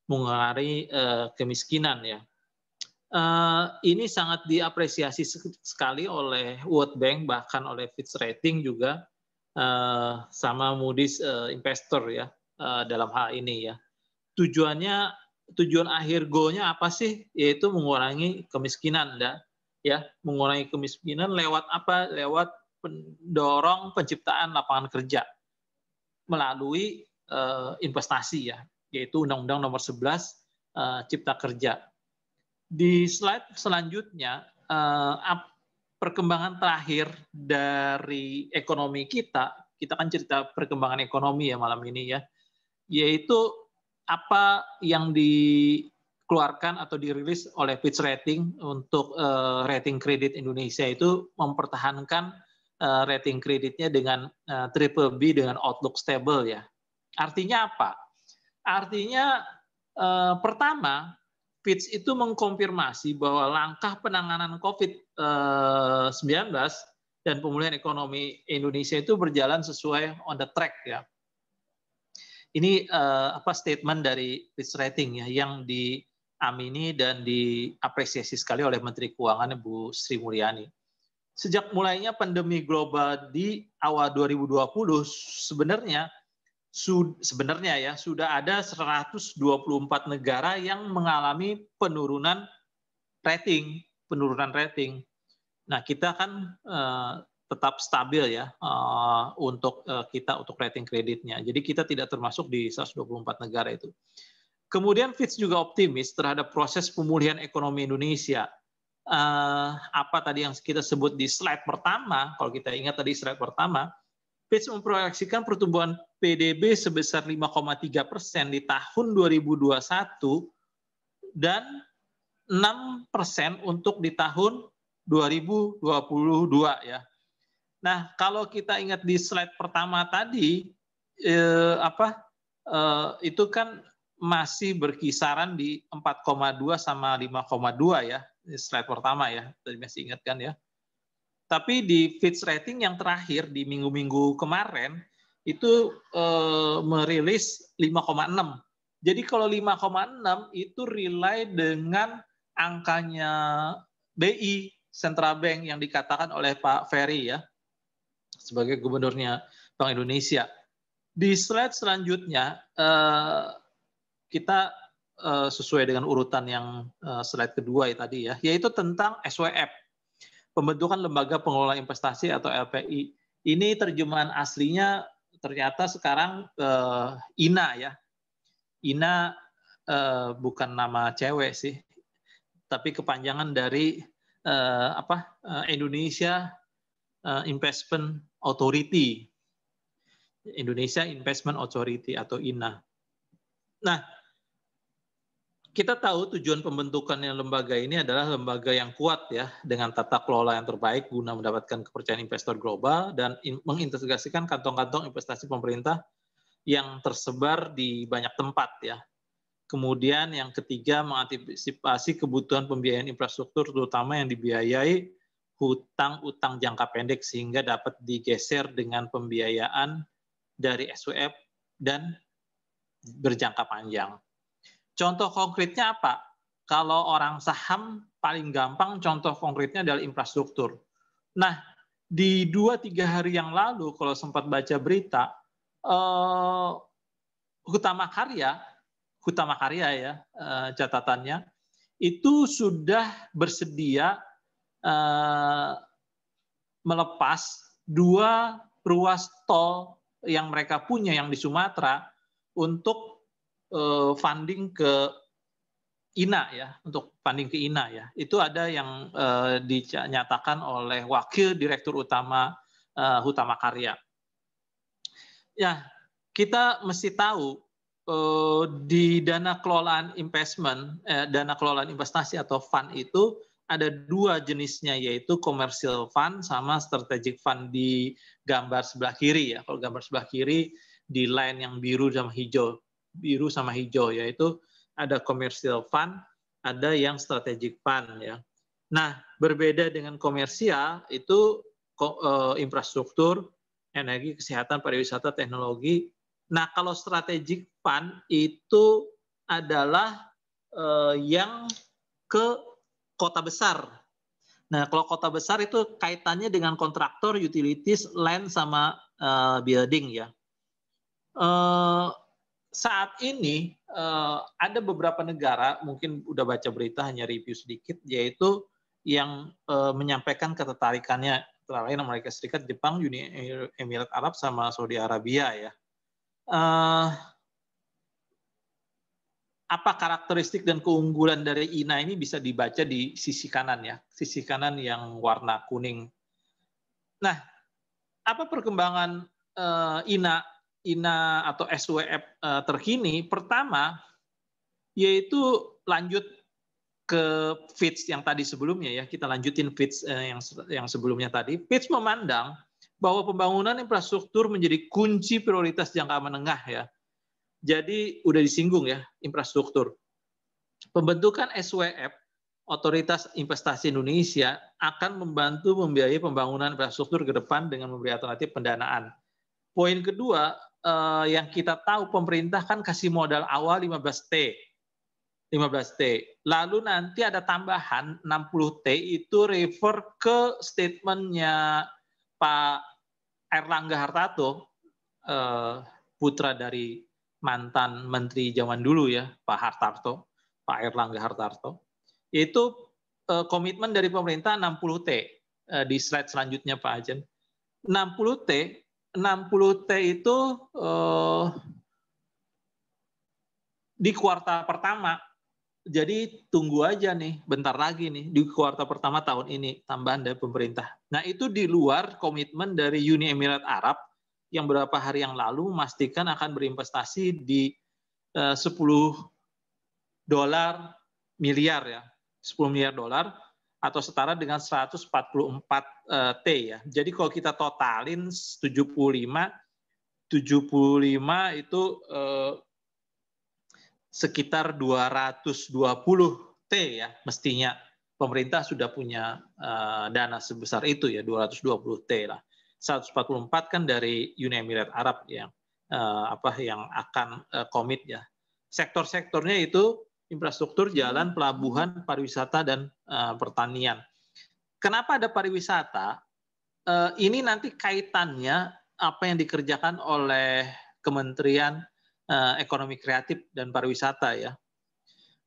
mengurangi kemiskinan ya. Ini sangat diapresiasi sekali oleh World Bank, bahkan oleh Fitch Rating juga, sama Moody's Investor ya, dalam hal ini ya. Tujuan akhir goalnya apa sih? Yaitu mengurangi kemiskinan ya, mengurangi kemiskinan lewat apa? Lewat mendorong penciptaan lapangan kerja melalui investasi ya, yaitu Undang-Undang Nomor 11 Cipta Kerja. Di slide selanjutnya, perkembangan terakhir dari ekonomi kita kan cerita perkembangan ekonomi ya malam ini ya, yaitu apa yang dikeluarkan atau dirilis oleh Fitch Rating untuk rating kredit Indonesia itu mempertahankan rating kreditnya dengan BBB dengan outlook stable ya. Artinya apa? Artinya pertama, Fitch itu mengkonfirmasi bahwa langkah penanganan COVID-19 dan pemulihan ekonomi Indonesia itu berjalan sesuai on the track ya. Ini statement dari Fitch Rating ya yang diamini dan diapresiasi sekali oleh Menteri Keuangan Bu Sri Mulyani. Sejak mulainya pandemi global di awal 2020 sebenarnya ya sudah ada 124 negara yang mengalami penurunan rating. Nah, kita kan tetap stabil ya untuk rating kreditnya. Jadi kita tidak termasuk di 124 negara itu. Kemudian Fitch juga optimis terhadap proses pemulihan ekonomi Indonesia. Apa tadi yang kita sebut di slide pertama, kalau kita ingat tadi slide pertama, Fitch memproyeksikan pertumbuhan PDB sebesar 5,3% di tahun 2021 dan 6% untuk di tahun 2022 ya. Nah, kalau kita ingat di slide pertama tadi, itu kan masih berkisaran di 4,2 sama 5,2 ya, di slide pertama ya, tadi masih ingat kan ya. Tapi di Fitch Rating yang terakhir di minggu-minggu kemarin itu merilis 5,6. Jadi kalau 5,6 itu relay dengan angkanya BI Central Bank yang dikatakan oleh Pak Ferry ya sebagai gubernurnya Bank Indonesia. Di slide selanjutnya kita sesuai dengan urutan yang slide kedua ya tadi ya, yaitu tentang SWF. Pembentukan Lembaga Pengelola Investasi atau LPI. Ini terjemahan aslinya ternyata sekarang INA ya. INA bukan nama cewek sih, tapi kepanjangan dari Indonesia Investment Authority. Indonesia Investment Authority atau INA. Nah, kita tahu tujuan pembentukannya lembaga ini adalah lembaga yang kuat ya, dengan tata kelola yang terbaik guna mendapatkan kepercayaan investor global dan mengintegrasikan kantong-kantong investasi pemerintah yang tersebar di banyak tempat ya. Kemudian yang ketiga, mengantisipasi kebutuhan pembiayaan infrastruktur terutama yang dibiayai hutang-utang jangka pendek sehingga dapat digeser dengan pembiayaan dari SWF dan berjangka panjang. Contoh konkretnya apa? Kalau orang saham paling gampang contoh konkretnya adalah infrastruktur. Nah, di 2-3 hari yang lalu kalau sempat baca berita, Hutama Karya ya catatannya, itu sudah bersedia melepas 2 ruas tol yang mereka punya yang di Sumatera untuk funding ke INA ya, untuk funding ke INA ya. Itu ada yang dinyatakan oleh Wakil Direktur Utama Hutama Karya. Ya, kita mesti tahu di dana kelolaan investasi atau fund itu ada 2 jenisnya, yaitu commercial fund sama strategic fund di gambar sebelah kiri ya. Kalau gambar sebelah kiri di line yang biru sama hijau, yaitu ada commercial fund, ada yang strategic fund ya. Nah, berbeda dengan komersial itu infrastruktur, energi, kesehatan, pariwisata, teknologi. Nah, kalau strategic fund itu adalah yang ke kota besar. Nah, kalau kota besar itu kaitannya dengan kontraktor, utilities, land sama building ya. Saat ini ada beberapa negara, mungkin udah baca berita, hanya review sedikit, yaitu yang menyampaikan ketertarikannya, antara lain Amerika Serikat, Jepang, Uni Emirat Arab, sama Saudi Arabia ya. Apa karakteristik dan keunggulan dari INA ini bisa dibaca di sisi kanan ya, sisi kanan yang warna kuning. Nah, apa perkembangan INA atau SWF terkini? Pertama, yaitu lanjut ke Fitch yang tadi sebelumnya ya, kita lanjutin Fitch yang sebelumnya tadi. Fitch memandang bahwa pembangunan infrastruktur menjadi kunci prioritas jangka menengah ya. Jadi udah disinggung ya, infrastruktur. Pembentukan SWF, Otoritas Investasi Indonesia, akan membantu membiayai pembangunan infrastruktur ke depan dengan memberi alternatif pendanaan. Poin kedua, yang kita tahu pemerintah kan kasih modal awal 15T. Lalu nanti ada tambahan 60T itu refer ke statementnya Pak Airlangga Hartarto, putra dari mantan menteri zaman dulu ya, Pak Airlangga Hartarto. Itu komitmen dari pemerintah 60T. Di slide selanjutnya Pak Ajen. 60T itu di kuartal pertama. Jadi tunggu aja nih, bentar lagi nih di kuartal pertama tahun ini tambahan dari pemerintah. Nah itu di luar komitmen dari Uni Emirat Arab yang beberapa hari yang lalu memastikan akan berinvestasi di 10 miliar ya, 10 miliar dolar atau setara dengan 144 T ya. Jadi kalau kita totalin 75 itu sekitar 220 T ya, mestinya pemerintah sudah punya dana sebesar itu ya, 220 T lah. 144 kan dari Uni Emirat Arab yang yang akan komit ya. Sektor-sektornya itu infrastruktur, jalan, pelabuhan, pariwisata, dan pertanian. Kenapa ada pariwisata? Ini nanti kaitannya apa yang dikerjakan oleh Kementerian Ekonomi Kreatif dan Pariwisata ya.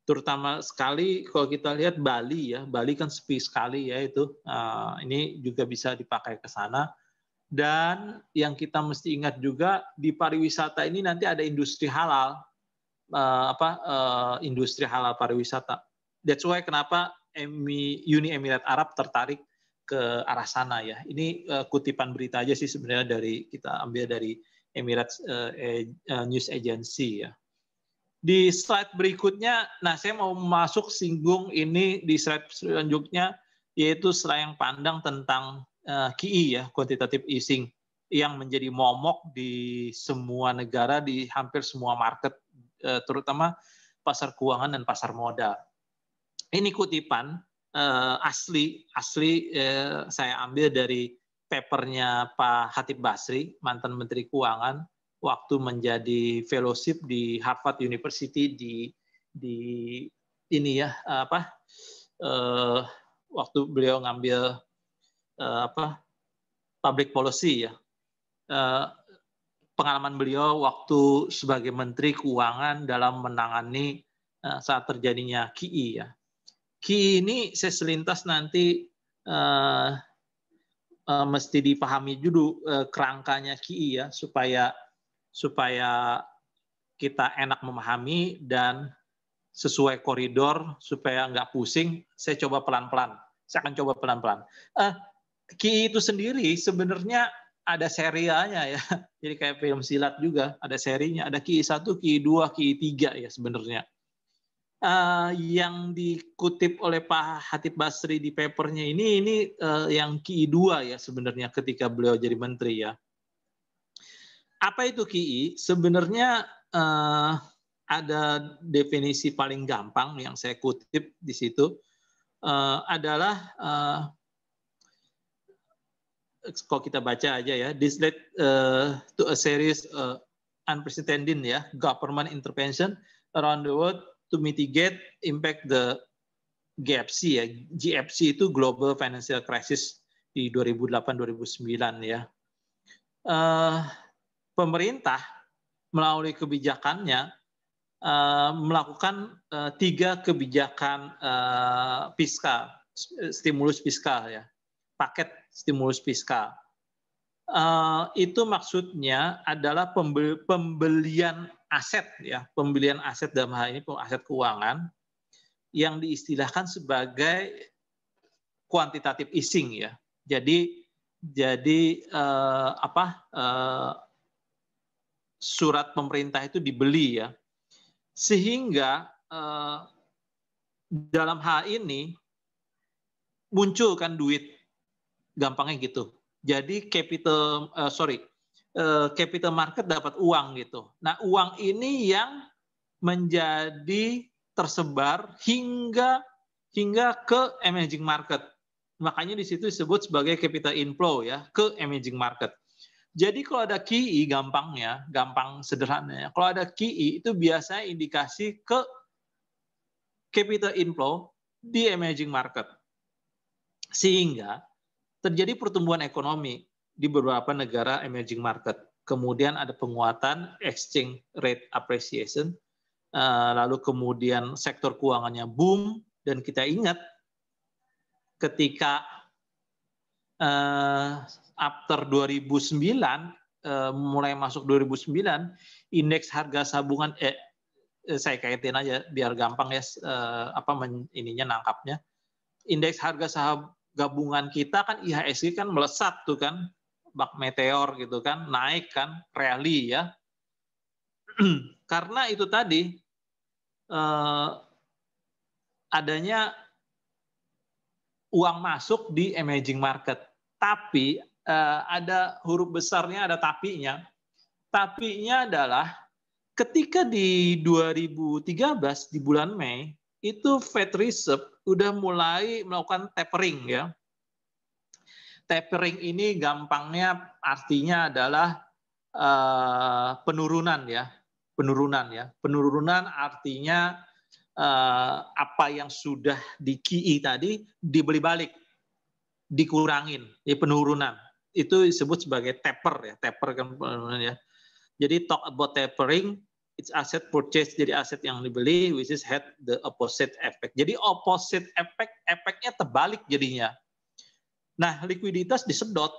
Terutama sekali kalau kita lihat Bali ya, Bali kan sepi sekali ya itu. Ini juga bisa dipakai ke sana. Dan yang kita mesti ingat juga di pariwisata ini nanti ada industri halal. Industri halal pariwisata. That's why kenapa Uni Emirat Arab tertarik ke arah sana ya. Ini kutipan berita aja sih sebenarnya kita ambil dari Emirates News Agency ya. Di slide berikutnya, nah saya mau singgung ini di slide selanjutnya, yaitu selayang pandang tentang QE ya, quantitative easing, yang menjadi momok di semua negara, di hampir semua market, terutama pasar keuangan dan pasar modal. Ini kutipan asli saya ambil dari papernya Pak Khatib Basri, mantan Menteri Keuangan, waktu menjadi fellowship di Harvard University waktu beliau ngambil public policy ya. Pengalaman beliau waktu sebagai Menteri Keuangan dalam menangani saat terjadinya QE ya. QE ini saya selintas nanti mesti dipahami dulu kerangkanya QE ya supaya kita enak memahami dan sesuai koridor supaya nggak pusing. Saya coba pelan-pelan. Saya akan coba pelan-pelan. QE itu sendiri sebenarnya ada serialnya ya. Jadi kayak film silat juga, ada serinya. Ada QE 1, QE 2, QE 3 ya sebenarnya. Yang dikutip oleh Pak Khatib Basri di papernya ini yang QE 2 ya sebenarnya ketika beliau jadi menteri ya. Apa itu QE? Sebenarnya ada definisi paling gampang yang saya kutip di situ adalah kalau kita baca aja ya, this led to a series unprecedented ya government intervention around the world to mitigate impact the GFC ya. GFC itu Global Financial Crisis di 2008-2009 ya. Pemerintah melalui kebijakannya melakukan 3 kebijakan fiskal, stimulus fiskal ya, paket stimulus fiskal. Itu maksudnya adalah pembelian aset ya, pembelian aset dalam hal ini aset keuangan yang diistilahkan sebagai quantitative easing ya. Jadi surat pemerintah itu dibeli ya, sehingga dalam hal ini muncul kan duit, gampangnya gitu. Jadi capital market dapat uang gitu. Nah uang ini yang menjadi tersebar hingga ke emerging market. Makanya di situ disebut sebagai capital inflow ya, ke emerging market. Jadi kalau ada QE gampang sederhananya, kalau ada QE itu biasanya indikasi ke capital inflow di emerging market. Sehingga terjadi pertumbuhan ekonomi di beberapa negara emerging market. Kemudian ada penguatan exchange rate appreciation, lalu kemudian sektor keuangannya boom, dan kita ingat ketika after 2009, mulai masuk 2009, indeks harga saya kaitin aja biar gampang ya ininya nangkapnya. Indeks harga saham gabungan kita kan IHSG kan melesat tuh kan, bak meteor gitu kan, naik kan, rally ya. Karena itu tadi adanya uang masuk di emerging market. Tapi ada huruf besarnya, ada tapinya. Tapinya adalah ketika di 2013 di bulan Mei itu Fed Reserve udah mulai melakukan tapering ya. Tapering ini gampangnya artinya adalah penurunan ya. Penurunan artinya apa yang sudah di QE tadi dibeli balik, dikurangin, ya penurunan. Itu disebut sebagai taper ya, taper kan ya. Jadi talk about tapering, it's asset purchase, jadi aset yang dibeli, which is had the opposite effect. Jadi opposite effect, efeknya terbalik jadinya. Nah, likuiditas disedot,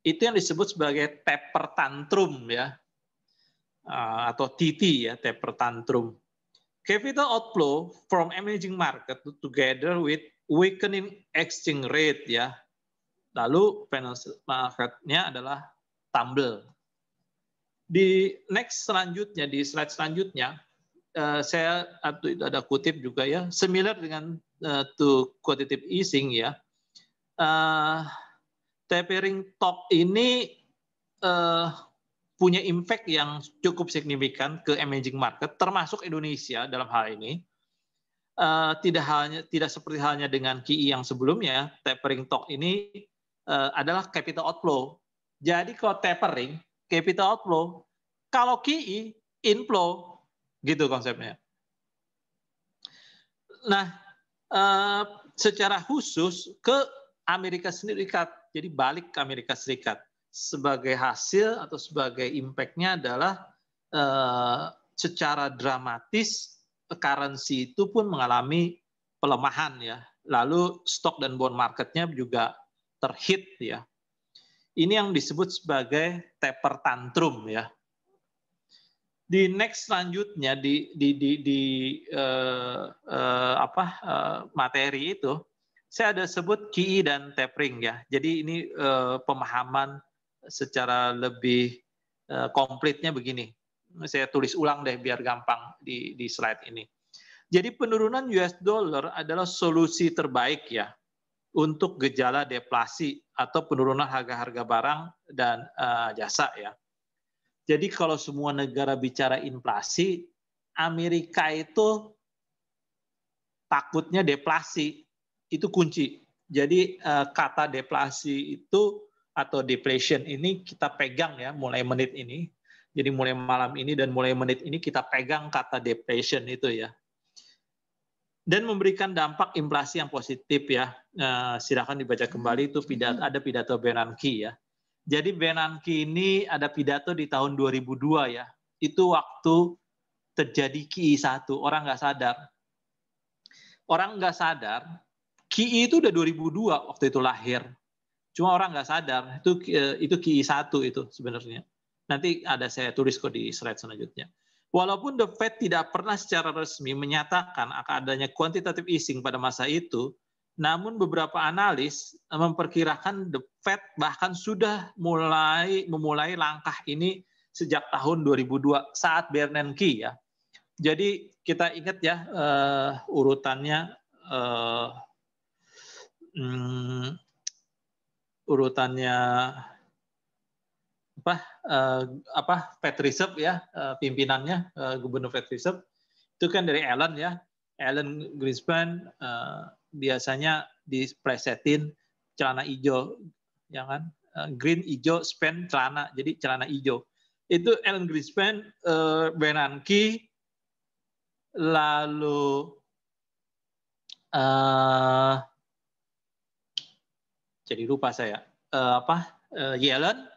itu yang disebut sebagai taper tantrum ya, atau TT ya, taper tantrum. Capital outflow from emerging market together with weakening exchange rate ya. Lalu financial marketnya adalah tumble. Di next selanjutnya, di slide selanjutnya, saya ada kutip juga ya, similar dengan to quantitative easing ya. Tapering talk ini punya impact yang cukup signifikan ke emerging market, termasuk Indonesia dalam hal ini. Tidak seperti halnya dengan QE yang sebelumnya, tapering talk ini adalah capital outflow. Jadi kalau tapering, capital outflow, kalau QE, inflow, gitu konsepnya. Nah, secara khusus ke Amerika Serikat, jadi balik ke Amerika Serikat. Sebagai hasil atau sebagai impact-nya adalah secara dramatis currency itu pun mengalami pelemahan ya. Lalu stock dan bond marketnya juga terhit ya. Ini yang disebut sebagai taper tantrum ya. Di next selanjutnya materi itu saya ada sebut QE dan tapering ya. Jadi ini pemahaman secara lebih komplitnya begini. Saya tulis ulang deh biar gampang di slide ini. Jadi penurunan US dollar adalah solusi terbaik ya untuk gejala deflasi atau penurunan harga-harga barang dan jasa ya. Jadi kalau semua negara bicara inflasi, Amerika itu takutnya deflasi, itu kunci. Jadi kata deflasi itu atau deflation ini kita pegang ya mulai menit ini. Jadi mulai malam ini dan mulai menit ini kita pegang kata deflation itu ya. Dan memberikan dampak inflasi yang positif ya. Silakan dibaca kembali itu ada pidato Bernanke ya. Jadi Bernanke ini ada pidato di tahun 2002 ya. Itu waktu terjadi QE 1, orang nggak sadar. Orang nggak sadar, QE itu udah 2002 waktu itu lahir. Cuma orang nggak sadar, itu QE 1 itu sebenarnya. Nanti ada saya tulis kok di slide selanjutnya. Walaupun The Fed tidak pernah secara resmi menyatakan akan adanya quantitative easing pada masa itu, namun beberapa analis memperkirakan The Fed bahkan sudah memulai langkah ini sejak tahun 2002 saat Bernanke ya. Jadi kita ingat ya urutannya Fed Reserve ya, pimpinannya Gubernur Fed Reserve itu kan dari Alan ya, Alan Greenspan biasanya dipresetin celana hijau, ya kan, green hijau span celana, jadi celana hijau. Itu Alan Greenspan, Bernanke, lalu jadi lupa saya Yellen,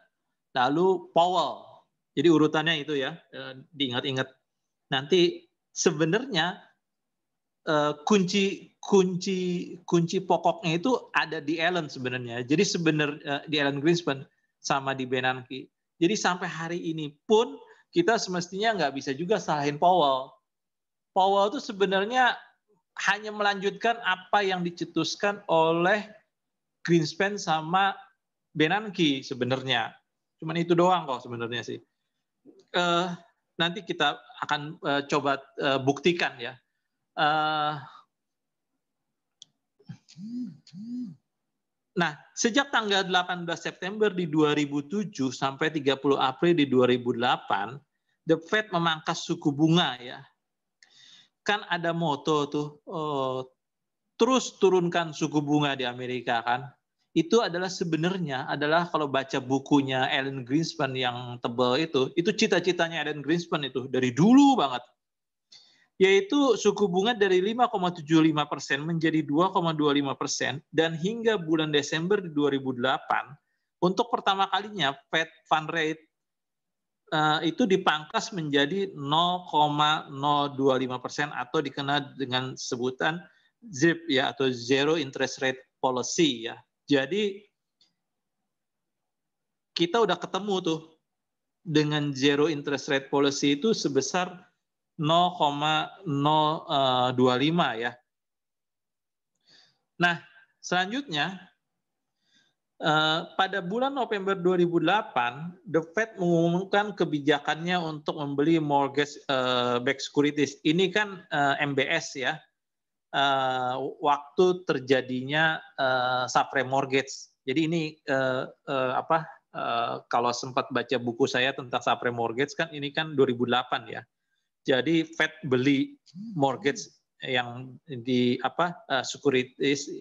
lalu Powell. Jadi urutannya itu ya, diingat-ingat. Nanti sebenarnya kunci pokoknya itu ada di Allen sebenarnya. Jadi sebenarnya di Alan Greenspan sama di Bernanke. Jadi sampai hari ini pun kita semestinya nggak bisa juga salahin Powell. Powell itu sebenarnya hanya melanjutkan apa yang dicetuskan oleh Greenspan sama Bernanke sebenarnya. Cuman itu doang kok sebenarnya sih. Nanti kita akan coba buktikan ya. Nah, sejak tanggal 18 September di 2007 sampai 30 April di 2008, The Fed memangkas suku bunga ya. Kan ada moto tuh, terus turunkan suku bunga di Amerika kan. Itu adalah sebenarnya adalah kalau baca bukunya Alan Greenspan yang tebal itu cita-citanya Alan Greenspan itu dari dulu banget. Yaitu suku bunga dari 5,75% menjadi 2,25% dan hingga bulan Desember 2008 untuk pertama kalinya Fed Fund Rate itu dipangkas menjadi 0,025% atau dikenal dengan sebutan ZIRP ya atau Zero Interest Rate Policy ya. Jadi kita udah ketemu tuh dengan Zero Interest Rate Policy itu sebesar 0,025 ya. Nah, selanjutnya pada bulan November 2008, The Fed mengumumkan kebijakannya untuk membeli mortgage backed securities. Ini kan MBS ya. Waktu terjadinya subprime mortgage. Jadi ini kalau sempat baca buku saya tentang subprime mortgage kan ini kan 2008 ya. Jadi Fed beli mortgage yang di securities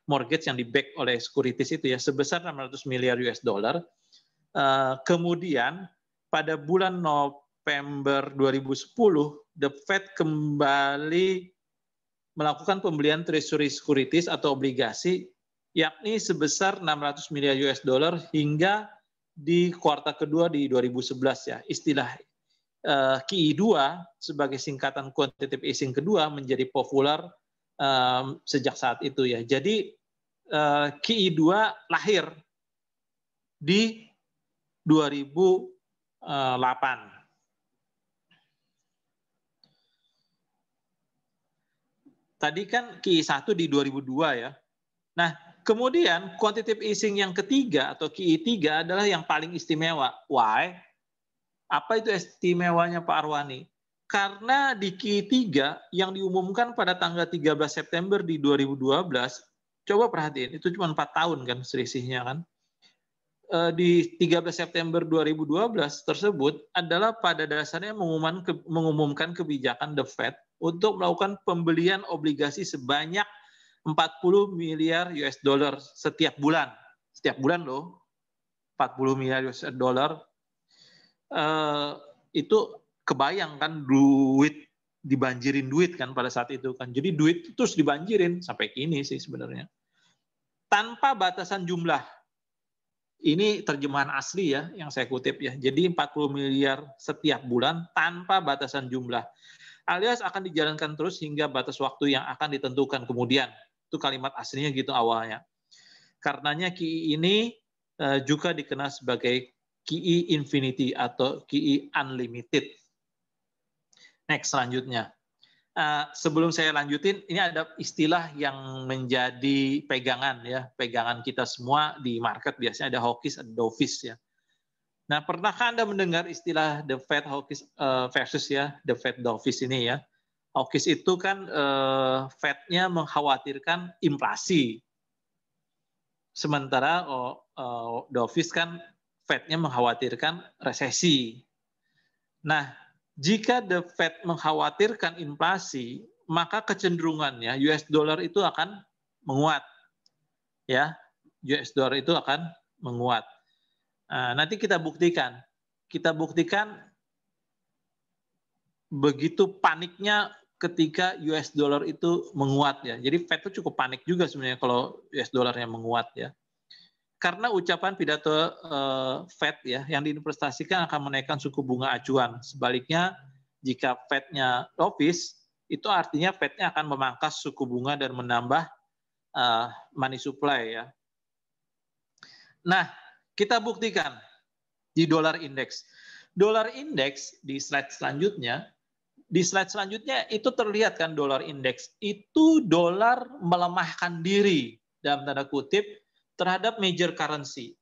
mortgage yang di-back oleh securities itu ya sebesar 600 miliar US dollar. Kemudian pada bulan November 2010 The Fed kembali melakukan pembelian treasury securities atau obligasi yakni sebesar 600 miliar US dollar hingga di kuartal kedua di 2011 ya. Istilah QE2 sebagai singkatan quantitative easing kedua menjadi populer sejak saat itu ya. Jadi QE2 lahir di 2008. Tadi kan QE1 di 2002 ya. Nah, kemudian quantitative easing yang ketiga atau QE3 adalah yang paling istimewa. Why? Apa itu istimewanya Pak Arwani? Karena di QE3 yang diumumkan pada tanggal 13 September di 2012, coba perhatiin, itu cuma 4 tahun kan selisihnya kan. Di 13 September 2012 tersebut adalah pada dasarnya mengumumkan kebijakan The Fed untuk melakukan pembelian obligasi sebanyak 40 miliar US dollar setiap bulan. Setiap bulan loh, 40 miliar US dollar. Itu kebayang kan duit dibanjirin duit kan pada saat itu kan. Jadi duit terus dibanjirin sampai kini sih sebenarnya. Tanpa batasan jumlah. Ini terjemahan asli ya yang saya kutip ya. Jadi 40 miliar setiap bulan tanpa batasan jumlah. Alias akan dijalankan terus hingga batas waktu yang akan ditentukan kemudian. Itu kalimat aslinya gitu awalnya. Karenanya QE ini juga dikenal sebagai QE Infinity atau QE Unlimited. Next, selanjutnya. Sebelum saya lanjutin, ini ada istilah yang menjadi pegangan ya, pegangan kita semua di market biasanya ada hawkish, ada dovish ya. Nah, pernahkah Anda mendengar istilah the Fed hawkish versus ya the Fed dovish ini ya? Hawkish itu kan Fed-nya mengkhawatirkan inflasi, sementara dovish kan Fed-nya mengkhawatirkan resesi. Nah, jika the Fed mengkhawatirkan inflasi, maka kecenderungannya US dollar itu akan menguat. Ya, US dollar itu akan menguat. Nanti kita buktikan. Kita buktikan begitu paniknya ketika US dollar itu menguat ya. Jadi Fed itu cukup panik juga sebenarnya kalau US dollarnya menguat ya. Karena ucapan pidato Fed ya yang diinvestasikan akan menaikkan suku bunga acuan. Sebaliknya jika Fed-nya dovish itu artinya Fed-nya akan memangkas suku bunga dan menambah money supply ya. Nah, kita buktikan di dollar index. dolar indeks di slide selanjutnya itu terlihat kan dolar indeks itu dolar melemahkan diri dalam tanda kutip terhadap major currency.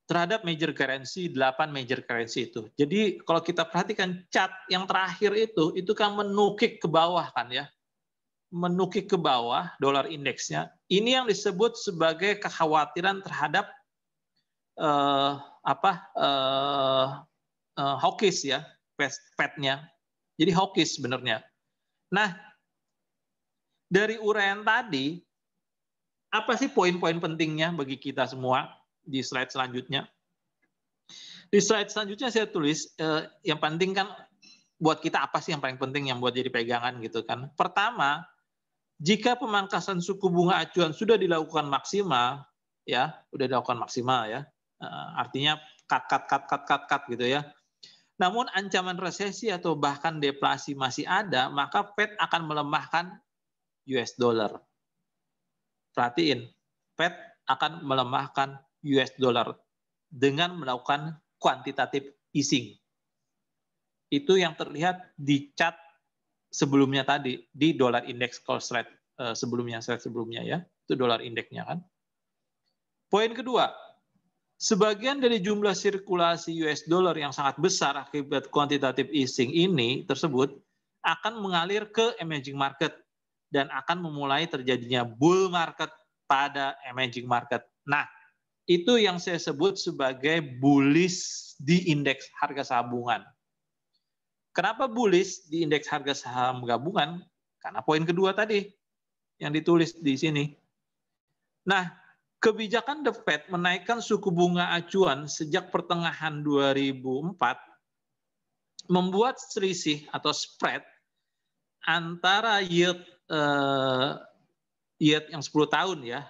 Terhadap major currency, 8 major currency itu. Jadi kalau kita perhatikan chart yang terakhir itu kan menukik ke bawah kan ya. Menukik ke bawah dolar indeksnya. Ini yang disebut sebagai kekhawatiran terhadap hawkish ya, Fed-nya. Jadi hawkish sebenarnya. Nah, dari uraian tadi, apa sih poin-poin pentingnya bagi kita semua di slide selanjutnya? Di slide selanjutnya saya tulis, yang penting kan buat kita apa sih yang paling penting yang buat jadi pegangan gitu kan. Pertama, jika pemangkasan suku bunga acuan sudah dilakukan maksimal, ya, artinya cut gitu ya. Namun ancaman resesi atau bahkan deflasi masih ada, maka Fed akan melemahkan US dollar. Perhatiin, Fed akan melemahkan US dollar dengan melakukan quantitative easing. Itu yang terlihat di chart sebelumnya tadi, di dollar index call slide sebelumnya ya, itu dollar indeksnya kan. Poin kedua, sebagian dari jumlah sirkulasi US dollar yang sangat besar akibat quantitative easing ini tersebut akan mengalir ke emerging market dan akan memulai terjadinya bull market pada emerging market. Nah, itu yang saya sebut sebagai bullish di indeks harga saham. Kenapa bullish di indeks harga saham gabungan? Karena poin kedua tadi yang ditulis di sini. Nah, kebijakan The Fed menaikkan suku bunga acuan sejak pertengahan 2004 membuat selisih atau spread antara yield yang 10 tahun ya,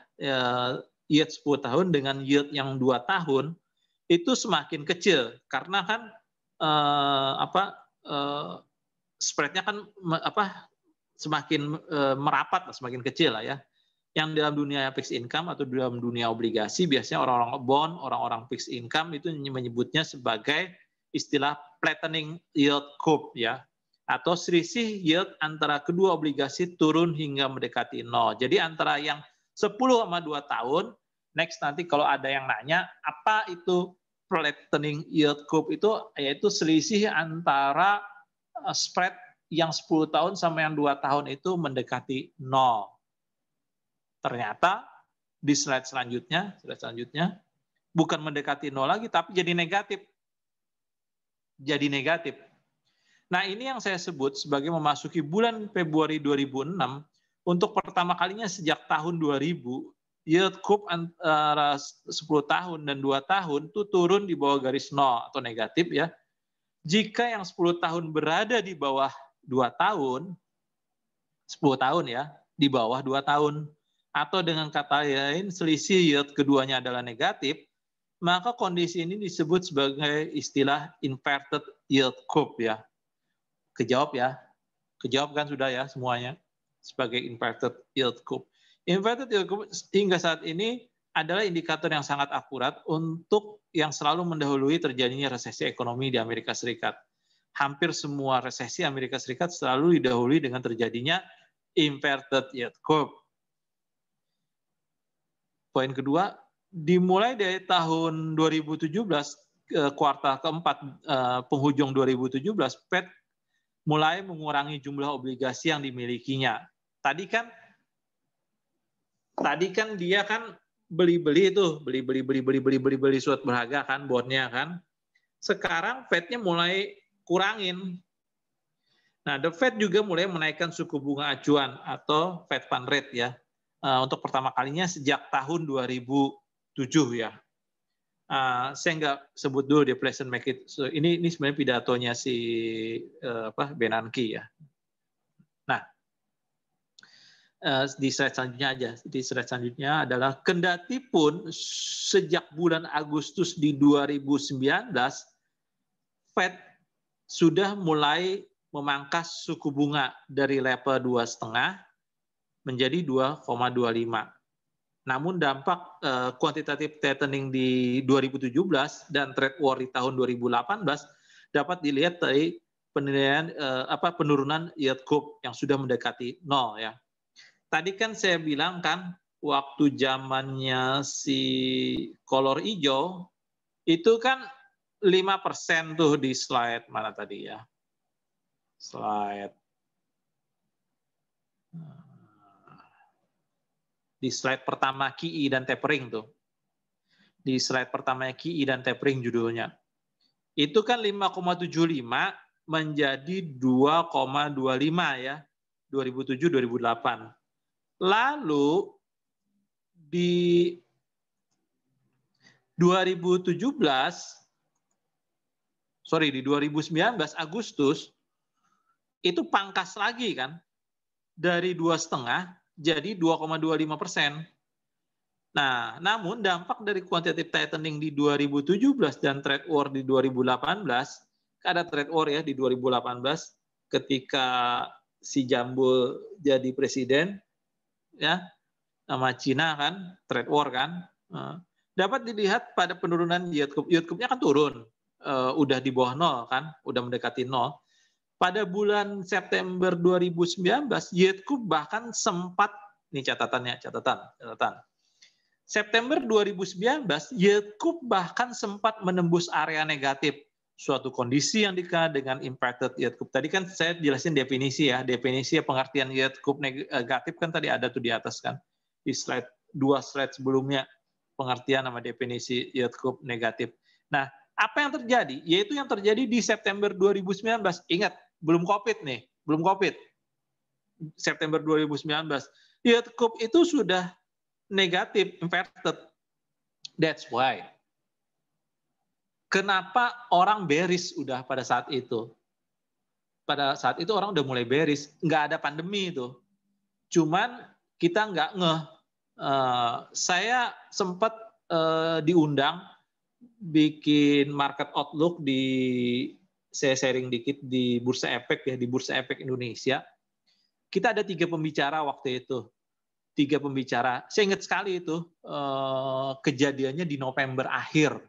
yield 10 tahun dengan yield yang 2 tahun itu semakin kecil karena kan spreadnya kan semakin merapat, semakin kecil lah ya. Yang dalam dunia fixed income atau dalam dunia obligasi biasanya orang-orang bond, orang-orang fixed income itu menyebutnya sebagai istilah flattening yield curve ya, atau selisih yield antara kedua obligasi turun hingga mendekati nol. Jadi antara yang 10 sama 2 tahun, next nanti kalau ada yang nanya apa itu flattening yield curve itu, yaitu selisih antara spread yang 10 tahun sama yang 2 tahun itu mendekati nol. Ternyata di slide selanjutnya bukan mendekati nol lagi, tapi jadi negatif. Jadi negatif. Nah, ini yang saya sebut sebagai memasuki bulan Februari 2006, untuk pertama kalinya sejak tahun 2000, yield curve antara 10 tahun dan 2 tahun itu turun di bawah garis nol atau negatif ya. Jika yang 10 tahun berada di bawah 2 tahun, 10 tahun ya, di bawah 2 tahun, atau dengan kata lain selisih yield keduanya adalah negatif, maka kondisi ini disebut sebagai istilah inverted yield curve ya. Kejawab kan sudah ya semuanya sebagai inverted yield curve. Inverted yield curve hingga saat ini adalah indikator yang sangat akurat untuk yang selalu mendahului terjadinya resesi ekonomi di Amerika Serikat. Hampir semua resesi Amerika Serikat selalu didahului dengan terjadinya inverted yield curve. Poin kedua, dimulai dari tahun 2017, kuartal keempat, penghujung 2017, Fed mulai mengurangi jumlah obligasi yang dimilikinya. Tadi kan dia kan beli surat berharga kan, bondnya kan. Sekarang Fed-nya mulai kurangin. Nah, The Fed juga mulai menaikkan suku bunga acuan atau Fed Fund Rate ya. Untuk pertama kalinya sejak tahun 2007 ya. Saya nggak sebut dulu deflation make it. So, ini sebenarnya pidatonya si Bernanke ya. Nah, di slide selanjutnya aja. Di slide selanjutnya adalah kendati pun sejak bulan Agustus di 2019 Fed sudah mulai memangkas suku bunga dari level 2,5 menjadi 2,25. Namun dampak quantitative tightening di 2017 dan trade war di tahun 2018 dapat dilihat dari penilaian penurunan yield curve yang sudah mendekati 0 ya. Tadi kan saya bilang kan waktu zamannya si kolor hijau itu kan 5% tuh di slide mana tadi ya. Di slide pertama QE dan tapering tuh. Di slide pertama QE dan tapering judulnya. Itu kan 5,75 menjadi 2,25 ya. 2007-2008. Lalu di 2019 Agustus itu pangkas lagi kan dari 2,5 jadi 2,25%. Nah, namun dampak dari quantitative tightening di 2017 dan trade war di 2018, ada trade war ya di 2018 ketika si Jambul jadi presiden ya sama Cina kan, trade war kan. Dapat dilihat pada penurunan yield curve. Yield curve-nya kan turun. Udah di bawah 0 kan, udah mendekati 0. Pada bulan September 2019, yield curve bahkan sempat, ini catatan. September 2019, yield curve bahkan sempat menembus area negatif. Suatu kondisi yang dikenal dengan inverted yield curve. Tadi kan saya jelasin definisi ya. Definisi pengertian yield curve negatif kan tadi ada tuh di atas kan. Di slide 2 slide sebelumnya pengertian sama definisi yield curve negatif. Nah, apa yang terjadi? Yaitu yang terjadi di September 2019. Ingat, belum COVID nih, belum COVID. September 2019. Yield curve itu sudah negatif, inverted. That's why. Kenapa orang bearish udah pada saat itu? Pada saat itu orang udah mulai bearish. Nggak ada pandemi itu. Cuman kita nggak ngeh. Saya sempat diundang bikin market outlook saya sharing dikit di Bursa Efek ya, di Bursa Efek Indonesia. Kita ada 3 pembicara waktu itu. 3 pembicara. Saya ingat sekali itu kejadiannya di November akhir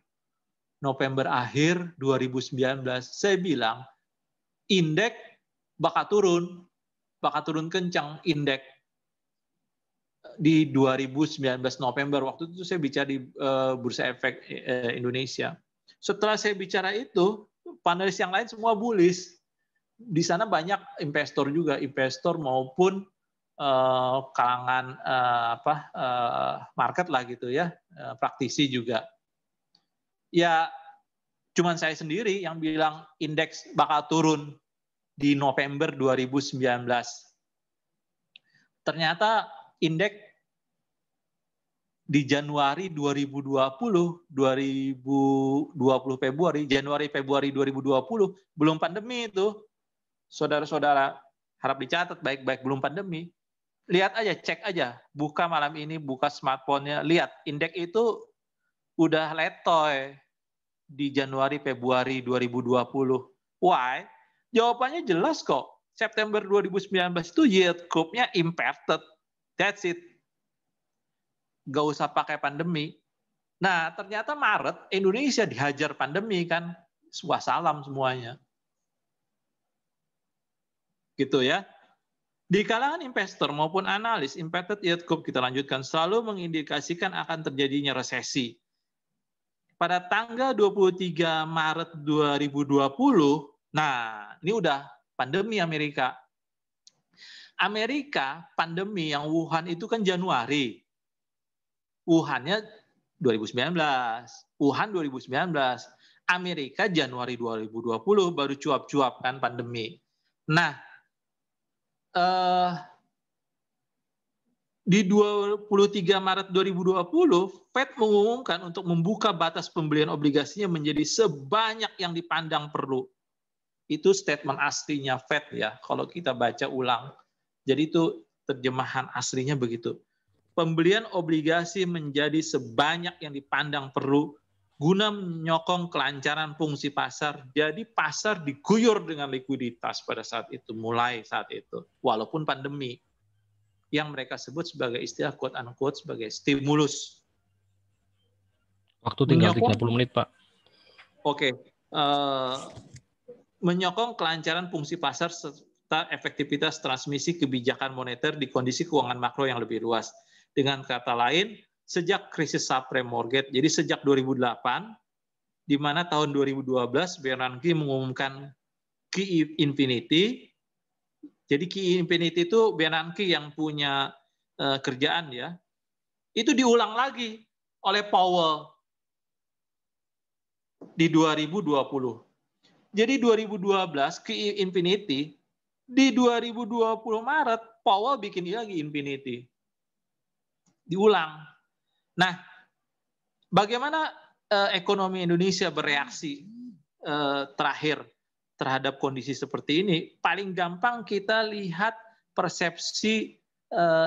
2019. Saya bilang indeks bakal turun kencang indeks di 2019 November. Waktu itu saya bicara di Bursa Efek Indonesia. Setelah saya bicara itu, panelis yang lain semua bullish. Di sana banyak investor juga, investor maupun kalangan market lah gitu ya, praktisi juga. Ya, cuman saya sendiri yang bilang indeks bakal turun di November 2019. Ternyata indeks di Januari 2020 Februari, Januari-Februari 2020, belum pandemi itu. Saudara-saudara, harap dicatat baik-baik, belum pandemi. Lihat aja, cek aja. Buka malam ini, buka smartphone-nya, lihat. Indeks itu udah letoy di Januari, Februari 2020. Why? Jawabannya jelas kok. September 2019 itu yield curve-nya inverted. That's it. Gak usah pakai pandemi. Nah, ternyata Maret Indonesia dihajar pandemi kan. Wassalam semuanya. Gitu ya. Di kalangan investor maupun analis, inverted yield curve kita lanjutkan selalu mengindikasikan akan terjadinya resesi. Pada tanggal 23 Maret 2020, nah ini udah pandemi Amerika. Amerika pandemi yang Wuhan itu kan Januari. Wuhannya 2019. Wuhan 2019. Amerika Januari 2020 baru cuap-cuap kan pandemi. Nah, di 23 Maret 2020, Fed mengumumkan untuk membuka batas pembelian obligasinya menjadi sebanyak yang dipandang perlu. Itu statement aslinya Fed ya, kalau kita baca ulang. Jadi itu terjemahan aslinya begitu. Pembelian obligasi menjadi sebanyak yang dipandang perlu guna menyokong kelancaran fungsi pasar. Jadi pasar diguyur dengan likuiditas pada saat itu, mulai saat itu, walaupun pandemi. yang mereka sebut sebagai istilah quote unquote sebagai stimulus. Waktu tinggal 30 menit, Pak. Oke. Menyokong kelancaran fungsi pasar serta efektivitas transmisi kebijakan moneter di kondisi keuangan makro yang lebih luas. Dengan kata lain, sejak krisis subprime mortgage, jadi sejak 2008, di mana tahun 2012 Bernanke mengumumkan QE infinity. Jadi QE infinity itu Bernanke yang punya kerjaan ya. Itu diulang lagi oleh Powell di 2020. Jadi 2012 QE infinity, di 2020 Maret Powell bikin lagi infinity. Diulang. Nah, bagaimana ekonomi Indonesia bereaksi terakhir terhadap kondisi seperti ini? Paling gampang kita lihat persepsi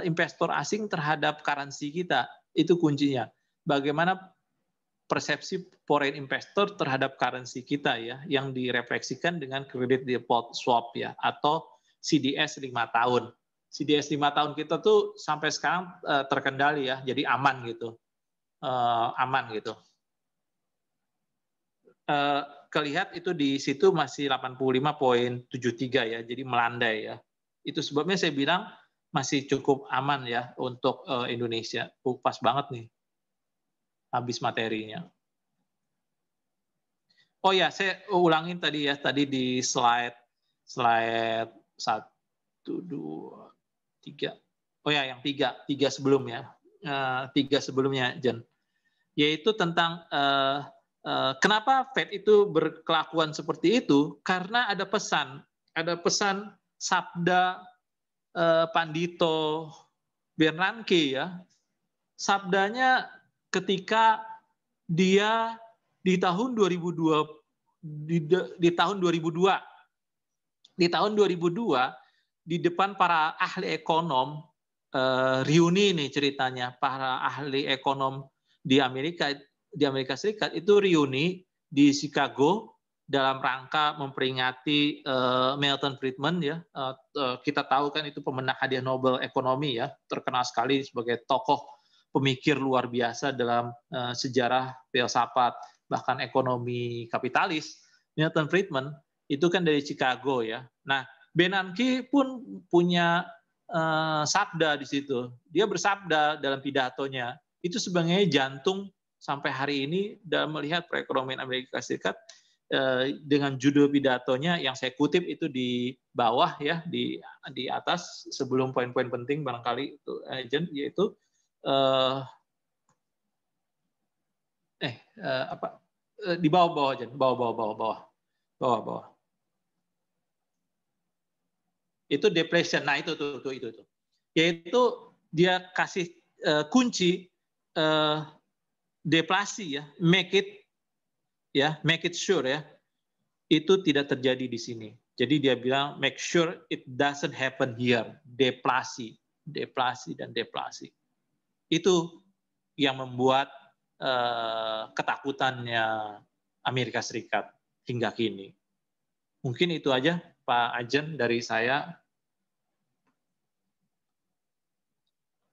investor asing terhadap currency kita. Itu kuncinya. Bagaimana persepsi foreign investor terhadap currency kita ya, yang direfleksikan dengan credit default swap ya, atau CDS 5 tahun. CDS 5 tahun kita tuh sampai sekarang terkendali ya, jadi aman gitu. Aman gitu. Kelihat itu di situ masih 85,73 ya, jadi melandai ya. Itu sebabnya saya bilang masih cukup aman ya untuk Indonesia. Pas banget nih, habis materinya. Oh ya, saya ulangin tadi ya, tadi di slide 1, 2, 3. Oh ya, yang 3 sebelumnya. 3 sebelumnya, Jen. Yaitu tentang kenapa Fed itu berkelakuan seperti itu, karena ada pesan sabda Pandito Bernanke ya. Sabdanya ketika dia di tahun 2002 di depan para ahli ekonom reuni nih ceritanya, para ahli ekonom di Amerika Serikat itu reuni di Chicago dalam rangka memperingati Milton Friedman ya. Kita tahu kan itu pemenang hadiah Nobel ekonomi ya, terkenal sekali sebagai tokoh pemikir luar biasa dalam sejarah filsafat bahkan ekonomi kapitalis. Milton Friedman itu kan dari Chicago ya. Nah, Bernanke pun punya sabda di situ. Dia bersabda dalam pidatonya. Itu sebenarnya jantung sampai hari ini dalam melihat perekonomian Amerika Serikat, dengan judul pidatonya yang saya kutip itu di bawah ya, di atas sebelum poin-poin penting barangkali itu agent, yaitu di bawah aja, bawah. Itu deflation. Nah, itu. Yaitu dia kasih kunci deflasi ya, make it sure ya. Itu tidak terjadi di sini. Jadi dia bilang make sure it doesn't happen here. Deflasi. Itu yang membuat ketakutannya Amerika Serikat hingga kini. Mungkin itu aja Pak Ajen dari saya.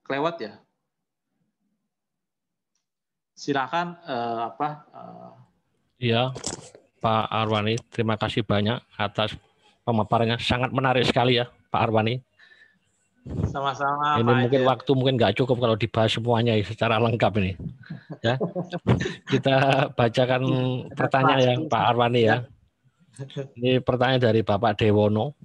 Kelewat ya. Silakan Iya, Pak Arwani, terima kasih banyak atas pemaparannya. Sangat menarik sekali ya, Pak Arwani. Sama-sama. Ini Pak mungkin Ajen. waktu mungkin nggak cukup kalau dibahas semuanya secara lengkap ini. Ya, kita bacakan pertanyaan ya, Pak Arwani ya. Ini pertanyaan dari Bapak Dewono.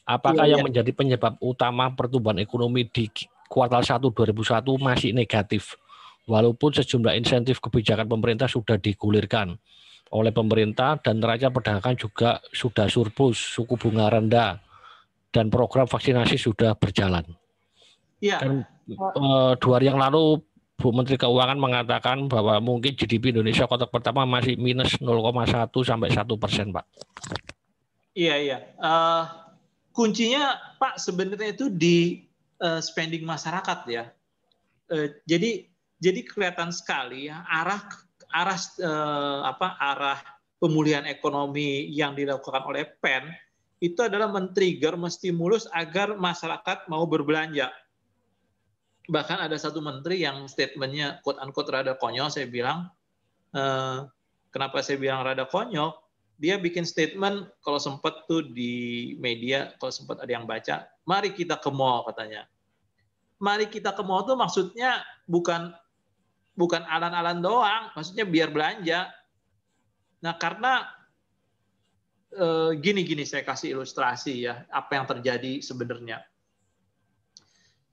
Apakah yang menjadi penyebab utama pertumbuhan ekonomi di kuartal 1 2001 masih negatif, walaupun sejumlah insentif kebijakan pemerintah sudah digulirkan oleh pemerintah dan neraca perdagangan juga sudah surplus, suku bunga rendah, dan program vaksinasi sudah berjalan? Iya. Kan 2 hari yang lalu Bu Menteri Keuangan mengatakan bahwa mungkin GDP Indonesia kuartal pertama masih minus 0,1 sampai 1%, Pak. Iya. Kuncinya Pak sebenarnya itu di spending masyarakat ya. Jadi kelihatan sekali ya arah pemulihan ekonomi yang dilakukan oleh PEN itu adalah men-trigger, menstimulus agar masyarakat mau berbelanja. Bahkan ada satu menteri yang statementnya quote unquote rada konyol. Saya bilang, kenapa saya bilang rada konyol? Dia bikin statement kalau sempat tuh di media, kalau sempat ada yang baca, mari kita ke mall katanya. Mari kita ke mall tuh maksudnya bukan alan-alan doang, maksudnya biar belanja. Nah, karena gini saya kasih ilustrasi ya, apa yang terjadi sebenarnya.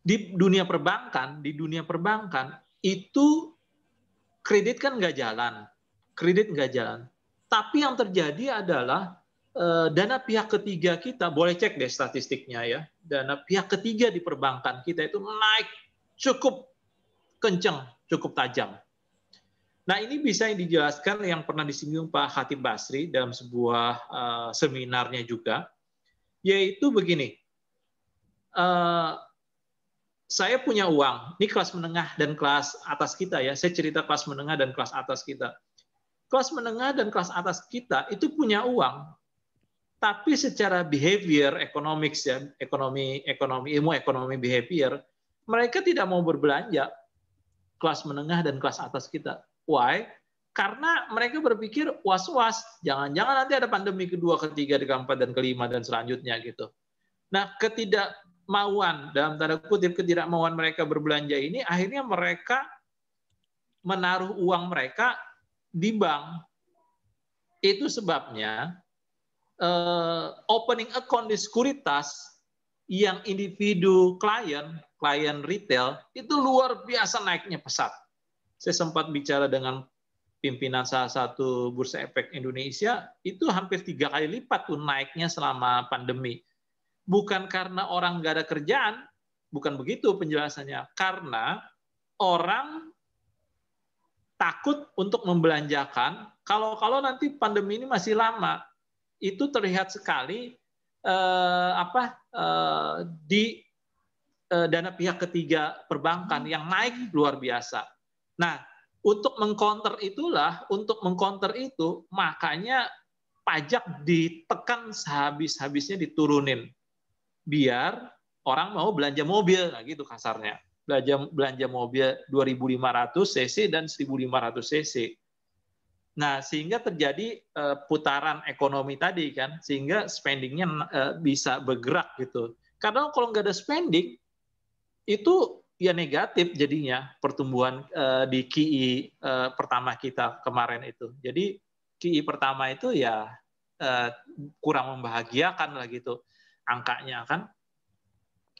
Di dunia perbankan itu kredit kan nggak jalan. Tapi yang terjadi adalah dana pihak ketiga kita, boleh cek deh statistiknya ya, dana pihak ketiga di perbankan kita itu naik cukup kencang, cukup tajam. Nah, ini bisa dijelaskan yang pernah disinggung Pak Khatib Basri dalam sebuah seminarnya juga, yaitu begini, saya punya uang, ini kelas menengah dan kelas atas kita ya, saya cerita kelas menengah dan kelas atas kita. Kelas menengah dan kelas atas kita itu punya uang, tapi secara behavior economics ya, ilmu ekonomi behavior, mereka tidak mau berbelanja. Kelas menengah dan kelas atas kita. Why? Karena mereka berpikir was-was, jangan-jangan nanti ada pandemi kedua, ketiga, keempat, dan kelima, dan selanjutnya gitu. Nah, ketidakmauan, dalam tanda kutip ketidakmauan mereka berbelanja ini, akhirnya mereka menaruh uang mereka di bank. Itu sebabnya opening account di sekuritas yang individu klien retail itu luar biasa naiknya pesat. Saya sempat bicara dengan pimpinan salah satu bursa efek Indonesia, itu hampir 3 kali lipat tuh naiknya selama pandemi. Bukan karena orang nggak ada kerjaan, bukan begitu penjelasannya. Karena orang takut untuk membelanjakan, kalau nanti pandemi ini masih lama, itu terlihat sekali di dana pihak ketiga perbankan yang naik luar biasa. Nah, untuk mengcounter itu, makanya pajak ditekan sehabis-habisnya diturunin, biar orang mau belanja mobil, nah gitu kasarnya. Belanja mobil 2.500 cc dan 1.500 cc. Nah, sehingga terjadi putaran ekonomi tadi kan, sehingga spendingnya bisa bergerak gitu. Karena kalau nggak ada spending, itu ya negatif jadinya pertumbuhan di QI pertama kita kemarin itu. Jadi QI pertama itu ya kurang membahagiakan lah gitu angkanya kan.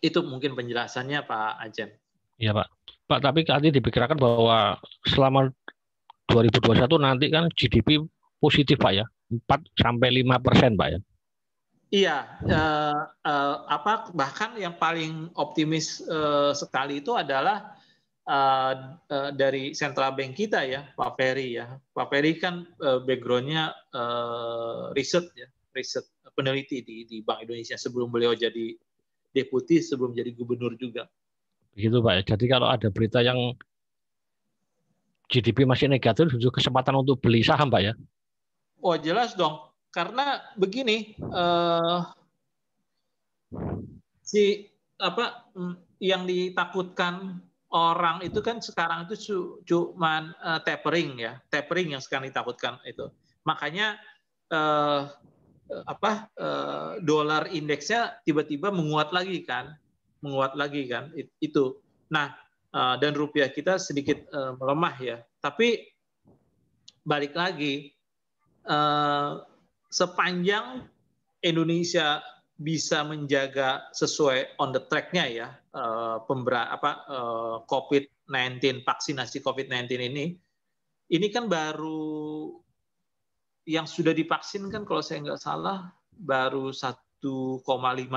Itu mungkin penjelasannya Pak Ajen. Iya Pak. Pak, tapi tadi diperkirakan bahwa selama 2021 nanti kan GDP positif Pak ya, 4-5% Pak ya. Iya, bahkan yang paling optimis sekali itu adalah dari Central Bank kita ya, Pak Ferry ya. Pak Ferry kan background-nya riset peneliti di Bank Indonesia sebelum beliau jadi deputi, sebelum jadi gubernur juga. Begitu Pak ya. Jadi kalau ada berita yang GDP masih negatif, itu kesempatan untuk beli saham Pak ya? Oh jelas dong, karena begini, yang ditakutkan orang itu kan sekarang itu cuman tapering yang sekarang ditakutkan itu. Makanya dolar indeksnya tiba-tiba menguat lagi kan itu. Nah, dan rupiah kita sedikit melemah ya. Tapi balik lagi, sepanjang Indonesia bisa menjaga sesuai on the track-nya ya, COVID-19, vaksinasi COVID-19 ini kan baru yang sudah divaksin kan kalau saya nggak salah baru 1,5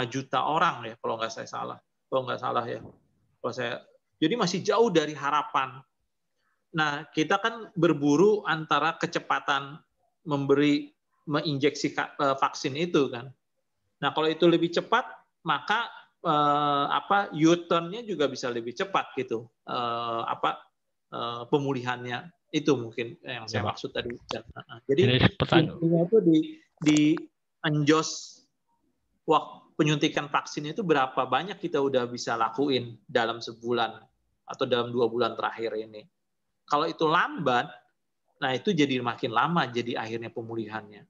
juta orang ya kalau nggak salah ya. Jadi masih jauh dari harapan. Nah, kita kan berburu antara kecepatan menginjeksi vaksin itu kan. Nah, kalau itu lebih cepat, maka U-turn-nya juga bisa lebih cepat gitu. Pemulihannya itu mungkin yang saya maksud tadi. Jadi intinya itu di anjos waktu penyuntikan vaksin itu berapa banyak kita udah bisa lakuin dalam sebulan. atau dalam 2 bulan terakhir ini. Kalau itu lambat, nah itu jadi makin lama jadi akhirnya pemulihannya.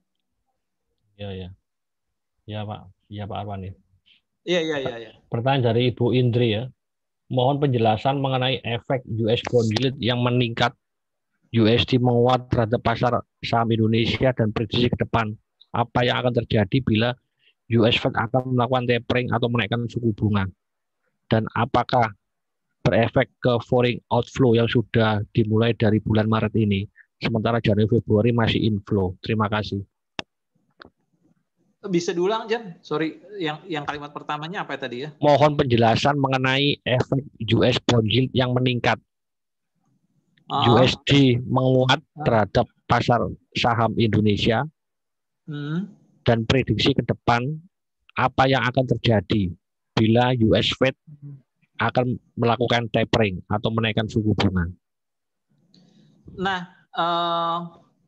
Ya. Ya Pak. Ya Pak Arwan ya. Iya. Pertanyaan dari Ibu Indri ya. Mohon penjelasan mengenai efek US bond yield yang meningkat, USD menguat terhadap pasar saham Indonesia dan prediksi ke depan. Apa yang akan terjadi bila US Fed akan melakukan tapering atau menaikkan suku bunga? Dan apakah berefek ke foreign outflow yang sudah dimulai dari bulan Maret ini, sementara Januari Februari masih inflow? Terima kasih. Bisa diulang, Jan? Sorry, yang kalimat pertamanya apa tadi ya? Mohon penjelasan mengenai efek US bond yield yang meningkat. USD menguat terhadap pasar saham Indonesia dan prediksi ke depan apa yang akan terjadi bila US Fed akan melakukan tapering atau menaikkan suku bunga. Nah,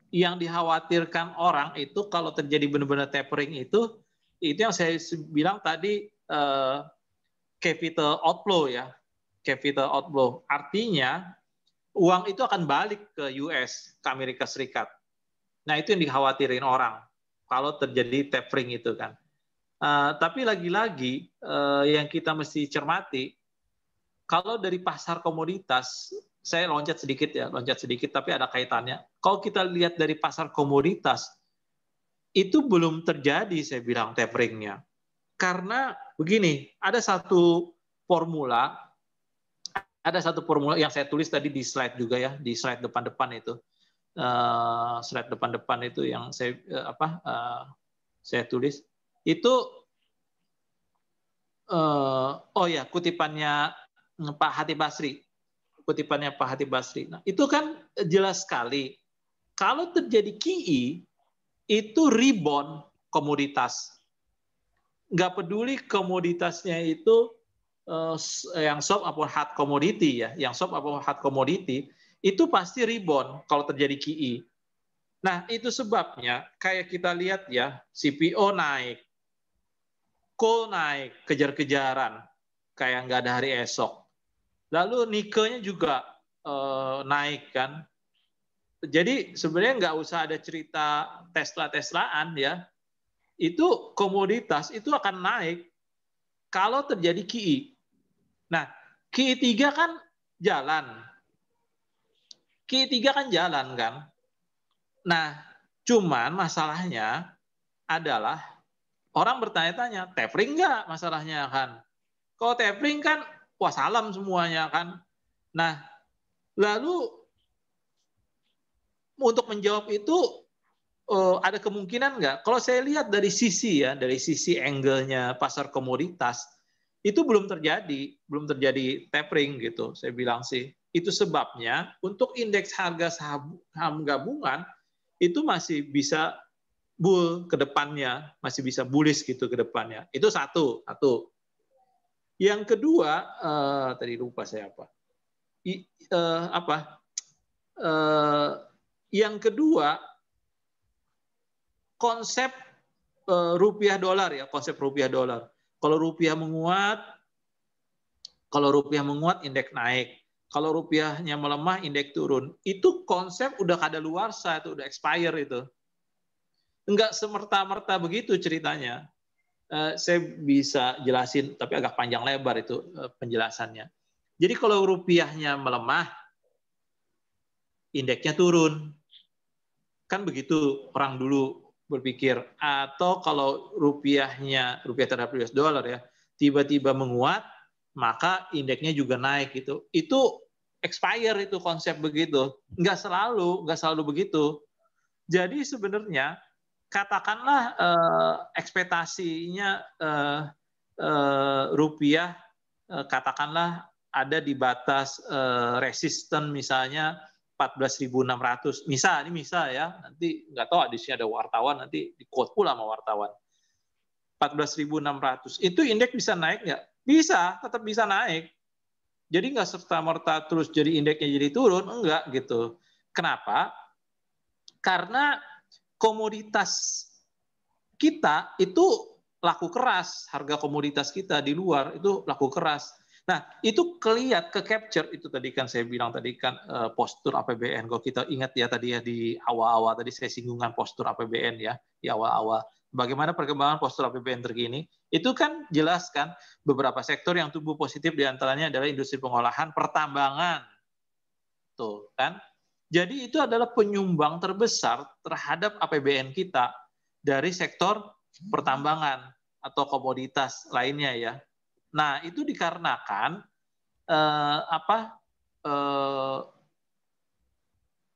yang dikhawatirkan orang itu kalau terjadi benar-benar tapering itu yang saya bilang tadi capital outflow ya, capital outflow. Artinya uang itu akan balik ke US, ke Amerika Serikat. Nah itu yang dikhawatirin orang kalau terjadi tapering itu kan. Tapi lagi-lagi yang kita mesti cermati, kalau dari pasar komoditas, saya loncat sedikit tapi ada kaitannya. Kalau kita lihat dari pasar komoditas, itu belum terjadi saya bilang taperingnya. Karena begini, ada satu formula yang saya tulis tadi di slide juga ya, di slide depan-depan itu. Slide depan-depan itu yang saya tulis. Itu kutipannya Pak Hatib Basri. Nah, itu kan jelas sekali. Kalau terjadi QE, itu rebound komoditas. Nggak peduli komoditasnya itu yang soft atau hard commodity ya, yang soft atau hard commodity, itu pasti rebound kalau terjadi QE. Nah, itu sebabnya kayak kita lihat ya, CPO naik, coal naik, kejar-kejaran, kayak nggak ada hari esok. Lalu nikelnya juga naik kan. Jadi sebenarnya nggak usah ada cerita Tesla-Teslaan ya. Itu komoditas itu akan naik kalau terjadi QE. Nah, QE 3 kan jalan. QE 3 kan jalan kan. Nah, cuman masalahnya adalah orang bertanya-tanya, tapering nggak masalahnya kan? Kalau tapering kan wassalam semuanya kan. Nah, lalu untuk menjawab itu ada kemungkinan nggak? Kalau saya lihat dari sisi angle-nya pasar komoditas itu belum terjadi tapering gitu. Saya bilang sih itu sebabnya untuk indeks harga saham gabungan itu masih bisa bull ke depannya, masih bisa bullish gitu ke depannya. Itu satu. Yang kedua, tadi lupa saya apa. Yang kedua, konsep rupiah dolar ya, konsep rupiah dolar. Kalau rupiah menguat, indeks naik. Kalau rupiahnya melemah, indeks turun. Itu konsep udah kadaluarsa, itu udah expire itu. Enggak semerta-merta begitu ceritanya. Saya bisa jelasin, tapi agak panjang lebar itu penjelasannya. Jadi kalau rupiahnya melemah, indeksnya turun. Kan begitu orang dulu berpikir. Atau kalau rupiah terhadap US dollar ya, tiba-tiba menguat, maka indeksnya juga naik gitu. Itu expire itu konsep begitu. Nggak selalu begitu. Jadi sebenarnya katakanlah ekspektasinya rupiah katakanlah ada di batas resisten misalnya 14.600. Misal ya, nanti nggak tahu di sini ada wartawan, nanti di quote pula sama wartawan. 14.600. Itu indeks bisa naik nggak? Bisa, tetap bisa naik. Jadi nggak serta-merta terus jadi indeksnya jadi turun, enggak gitu. Kenapa? Karena komoditas kita itu laku keras, harga komoditas kita di luar itu laku keras. Nah, itu ke capture itu tadi kan saya bilang tadi kan postur APBN. Kalau kita ingat ya tadi ya di awal-awal tadi saya singgungan postur APBN ya di awal-awal. Bagaimana perkembangan postur APBN terkini? Itu kan jelas kan beberapa sektor yang tumbuh positif diantaranya adalah industri pengolahan, pertambangan, tuh kan. Jadi itu adalah penyumbang terbesar terhadap APBN kita dari sektor pertambangan atau komoditas lainnya ya. Nah, itu dikarenakan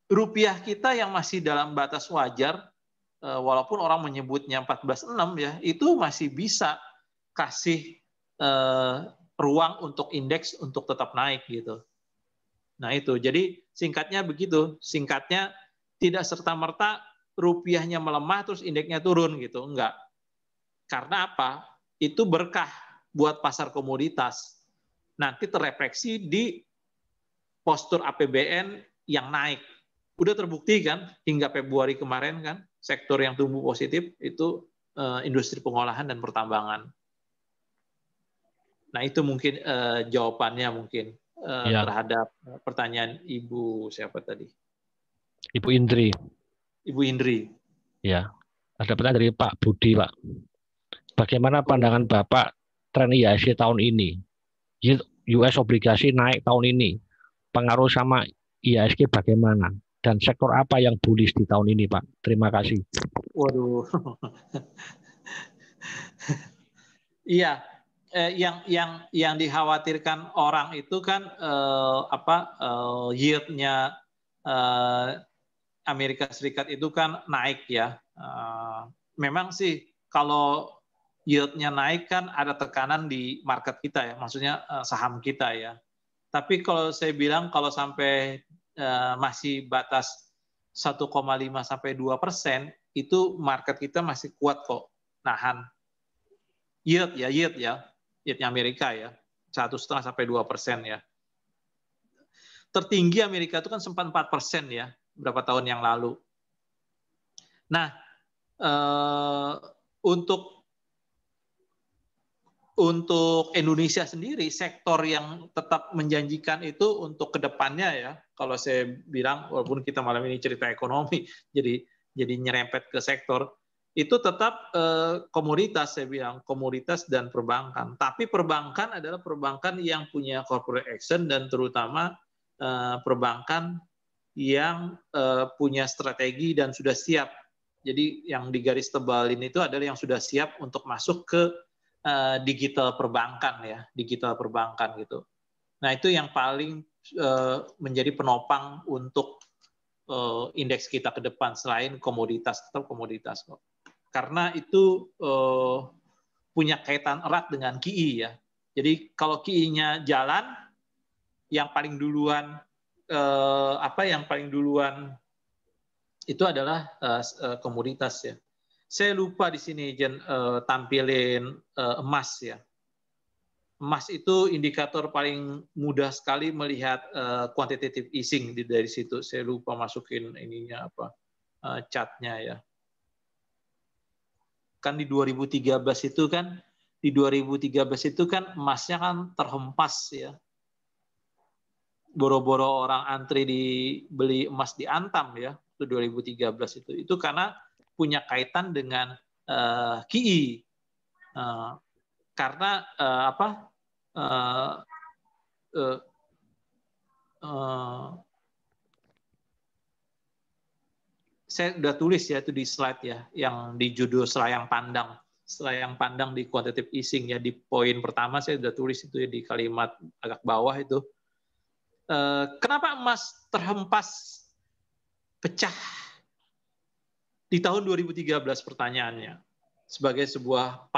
rupiah kita yang masih dalam batas wajar, walaupun orang menyebutnya 14,6 ya, itu masih bisa kasih ruang untuk indeks untuk tetap naik gitu. Nah itu, jadi singkatnya begitu. Singkatnya tidak serta-merta rupiahnya melemah terus indeksnya turun gitu, enggak. Karena apa? Itu berkah buat pasar komoditas. Nanti terrefleksi di postur APBN yang naik. Udah terbukti kan hingga Februari kemarin kan sektor yang tumbuh positif itu industri pengolahan dan pertambangan. Nah itu mungkin jawabannya mungkin terhadap pertanyaan Ibu siapa tadi? Ibu Indri. Ibu Indri. Ya, ada pertanyaan dari Pak Budi, Pak. Bagaimana pandangan Bapak tren IHSG tahun ini? US obligasi naik tahun ini. Pengaruh sama IHSG bagaimana? Dan sektor apa yang bullish di tahun ini, Pak? Terima kasih. Waduh. Iya, yang dikhawatirkan orang itu kan yield-nya Amerika Serikat itu kan naik ya. Memang sih kalau yield-nya naik kan ada tekanan di market kita ya, maksudnya saham kita ya. Tapi kalau saya bilang kalau sampai masih batas 1,5 sampai 2%, itu market kita masih kuat kok nahan yieldnya Amerika ya 1,5 sampai 2% ya. Tertinggi Amerika itu kan sempat 4% ya beberapa tahun yang lalu. Nah untuk Indonesia sendiri, sektor yang tetap menjanjikan itu untuk kedepannya ya, kalau saya bilang, walaupun kita malam ini cerita ekonomi, jadi nyerempet ke sektor, itu tetap komoditas, saya bilang, komoditas dan perbankan. Tapi perbankan adalah perbankan yang punya corporate action dan terutama perbankan yang punya strategi dan sudah siap. Jadi yang digaris tebalin itu adalah yang sudah siap untuk masuk ke digital perbankan ya, digital perbankan gitu. Nah itu yang paling menjadi penopang untuk indeks kita ke depan selain komoditas, tetap komoditas kok. Karena itu punya kaitan erat dengan QI ya. Jadi kalau QI-nya jalan, yang paling duluan itu adalah komoditas ya. Saya lupa di sini tampilin emas ya. Emas itu indikator paling mudah sekali melihat quantitative easing dari situ. Saya lupa masukin ininya apa chartnya ya. Kan di 2013 itu kan emasnya kan terhempas ya. Boro-boro orang antri beli emas di Antam ya, itu 2013 itu. Itu karena punya kaitan dengan QI. Karena saya udah tulis ya itu di slide ya, yang di judul selayang pandang di quantitative easing ya, di poin pertama saya udah tulis itu ya di kalimat agak bawah itu. Kenapa emas terhempas pecah di tahun 2013 pertanyaannya sebagai sebuah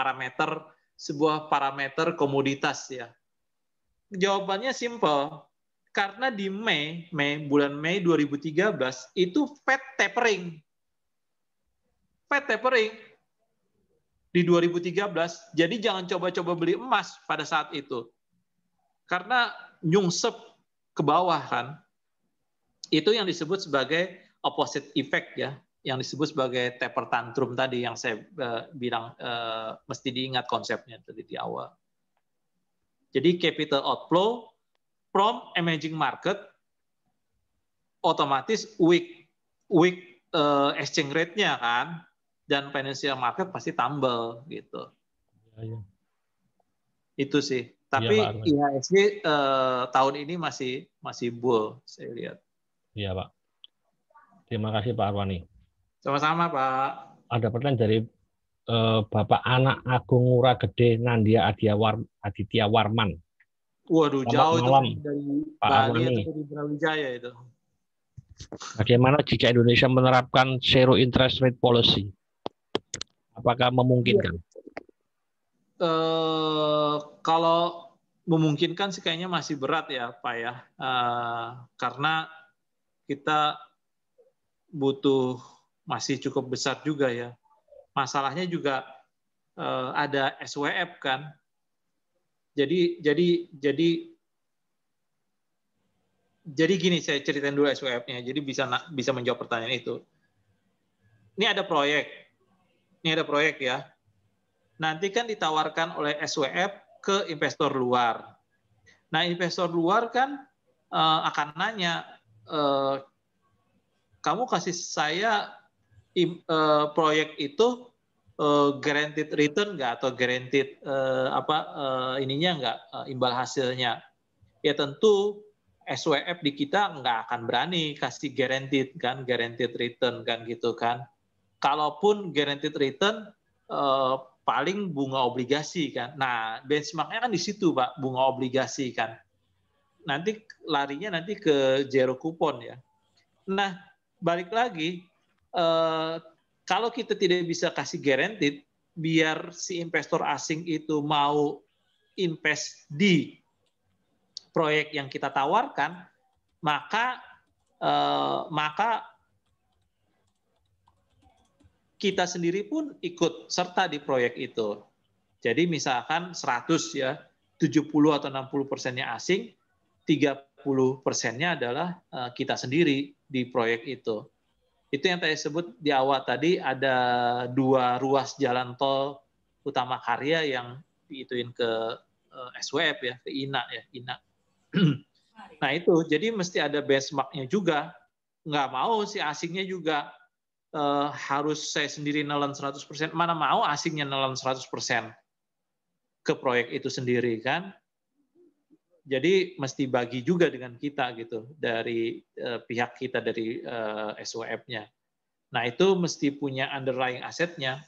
parameter komoditas ya. Jawabannya simple. Karena di bulan Mei 2013 itu Fed tapering. Di 2013. Jadi jangan coba-coba beli emas pada saat itu. Karena nyungsep ke bawah kan. Itu yang disebut sebagai opposite effect ya, yang disebut sebagai taper tantrum tadi yang saya bilang mesti diingat konsepnya tadi di awal. Jadi capital outflow from emerging market otomatis weak exchange rate-nya kan, dan financial market pasti tumble gitu. Ya. Itu sih. Ya, Tapi Pak Arwani. IHSG tahun ini masih bull saya lihat. Iya, Pak. Terima kasih Pak Arwani. Sama-sama Pak. Ada pertanyaan dari Bapak Anak Agung Ngurah Gede Nandia Aditya Warman. Waduh, Selamat jauh malam, itu dari Pak Bali Arwani. itu dari Brawijaya itu. Bagaimana jika Indonesia menerapkan zero interest rate policy? Apakah memungkinkan? Kalau memungkinkan sih kayaknya masih berat ya Pak ya, karena kita butuh masih cukup besar juga ya. Masalahnya juga ada SWF kan. Jadi gini, saya ceritain dulu SWF-nya. Jadi bisa menjawab pertanyaan itu. Ini ada proyek ya. Nanti kan ditawarkan oleh SWF ke investor luar. Nah, investor luar kan akan nanya, kamu kasih saya proyek itu guaranteed return nggak, atau guaranteed ininya nggak, imbal hasilnya. Ya tentu SWF di kita nggak akan berani kasih guaranteed return kan gitu kan. Kalaupun guaranteed return paling bunga obligasi kan. Nah, benchmarknya kan di situ Pak, bunga obligasi kan. Nanti larinya ke zero coupon ya. Nah, balik lagi, kalau kita tidak bisa kasih guaranteed, biar si investor asing itu mau invest di proyek yang kita tawarkan, maka kita sendiri pun ikut serta di proyek itu. Jadi misalkan 100 ya, 70 atau 60%-nya asing, 30%-nya adalah kita sendiri di proyek itu. Itu yang tadi sebut di awal tadi, ada 2 ruas jalan tol utama karya yang diituin ke SWF ya, ke INA ya, INA. Nah itu, jadi mesti ada benchmark-nya juga. Nggak mau si asingnya juga harus saya sendiri nelen 100%. Mana mau asingnya nelen 100% ke proyek itu sendiri kan. Jadi mesti bagi juga dengan kita gitu, dari pihak kita, dari SWF-nya. Nah itu mesti punya underlying asetnya.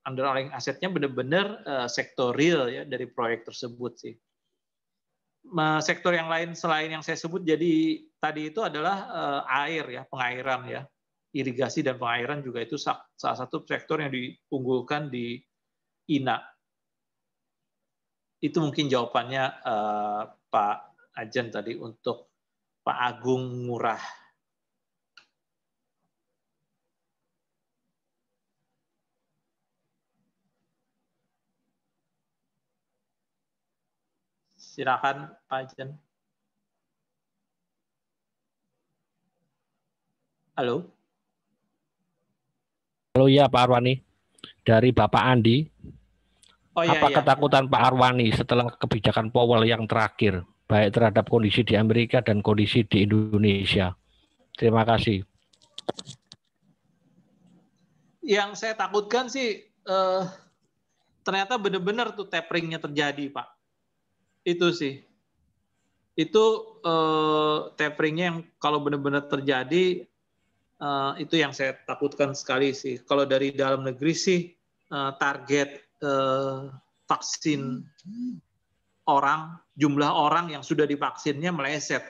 Underlying asetnya benar-benar sektor real ya dari proyek tersebut sih. Sektor yang lain selain yang saya sebut jadi tadi itu adalah air ya, pengairan ya, irigasi dan pengairan juga itu salah satu sektor yang diunggulkan di INA. Itu mungkin jawabannya Pak Ajen tadi untuk Pak Agung Ngurah. Silakan Pak Ajen. Halo. Halo ya Pak Arwani, dari Bapak Andi. Apa ketakutan Pak Arwani setelah kebijakan Powell yang terakhir, baik terhadap kondisi di Amerika dan kondisi di Indonesia? Terima kasih. Yang saya takutkan sih ternyata benar-benar tuh taperingnya terjadi Pak. Itu sih. Itu taperingnya yang kalau benar-benar terjadi, itu yang saya takutkan sekali sih. Kalau dari dalam negeri sih target vaksin orang, jumlah orang yang sudah divaksinnya meleset.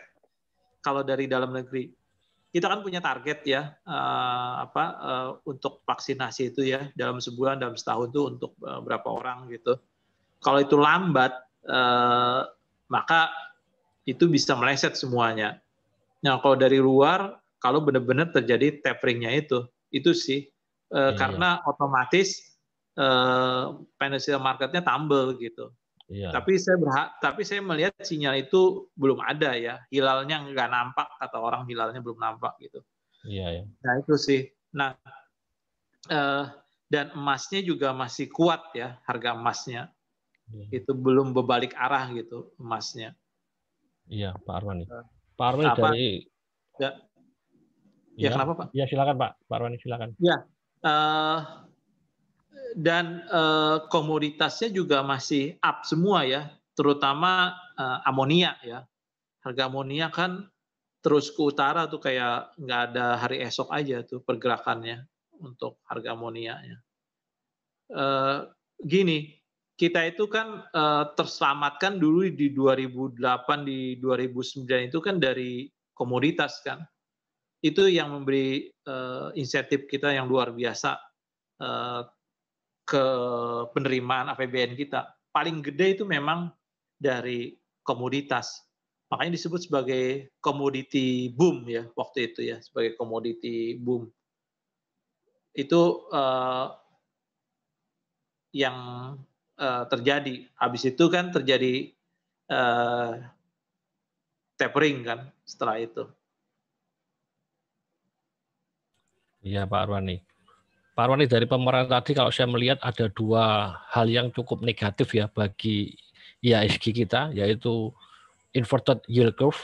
Kalau dari dalam negeri, kita kan punya target ya untuk vaksinasi itu ya, dalam sebulan, dalam setahun tuh untuk berapa orang gitu. Kalau itu lambat, maka itu bisa meleset semuanya. Nah, kalau dari luar, kalau benar-benar terjadi taperingnya itu sih karena otomatis financial marketnya tumble gitu. Iya. Tapi saya melihat sinyal itu belum ada ya, hilalnya nggak nampak, kata orang hilalnya belum nampak gitu. Iya. Nah itu sih. Nah dan emasnya juga masih kuat ya, harga emasnya. Itu belum berbalik arah gitu emasnya. Iya, Pak Arwani. Pak Arwani Apa? dari Ya kenapa Pak? Ya silakan Pak. Pak Arwani silakan. Ya. Dan komoditasnya juga masih up semua ya, terutama amonia ya. Harga amonia kan terus ke utara tuh kayak nggak ada hari esok aja tuh pergerakannya untuk harga amonianya. Gini, kita itu kan terselamatkan dulu di 2008, di 2009 itu kan dari komoditas kan. Itu yang memberi insentif kita yang luar biasa ke penerimaan APBN kita. Paling gede itu memang dari komoditas. Makanya disebut sebagai commodity boom ya waktu itu ya, sebagai commodity boom. Itu yang terjadi. Habis itu kan terjadi tapering kan setelah itu. Iya Pak Arwani. Pak Arwani, dari pemeran tadi kalau saya melihat ada dua hal yang cukup negatif ya bagi IHSG kita, yaitu inverted yield curve.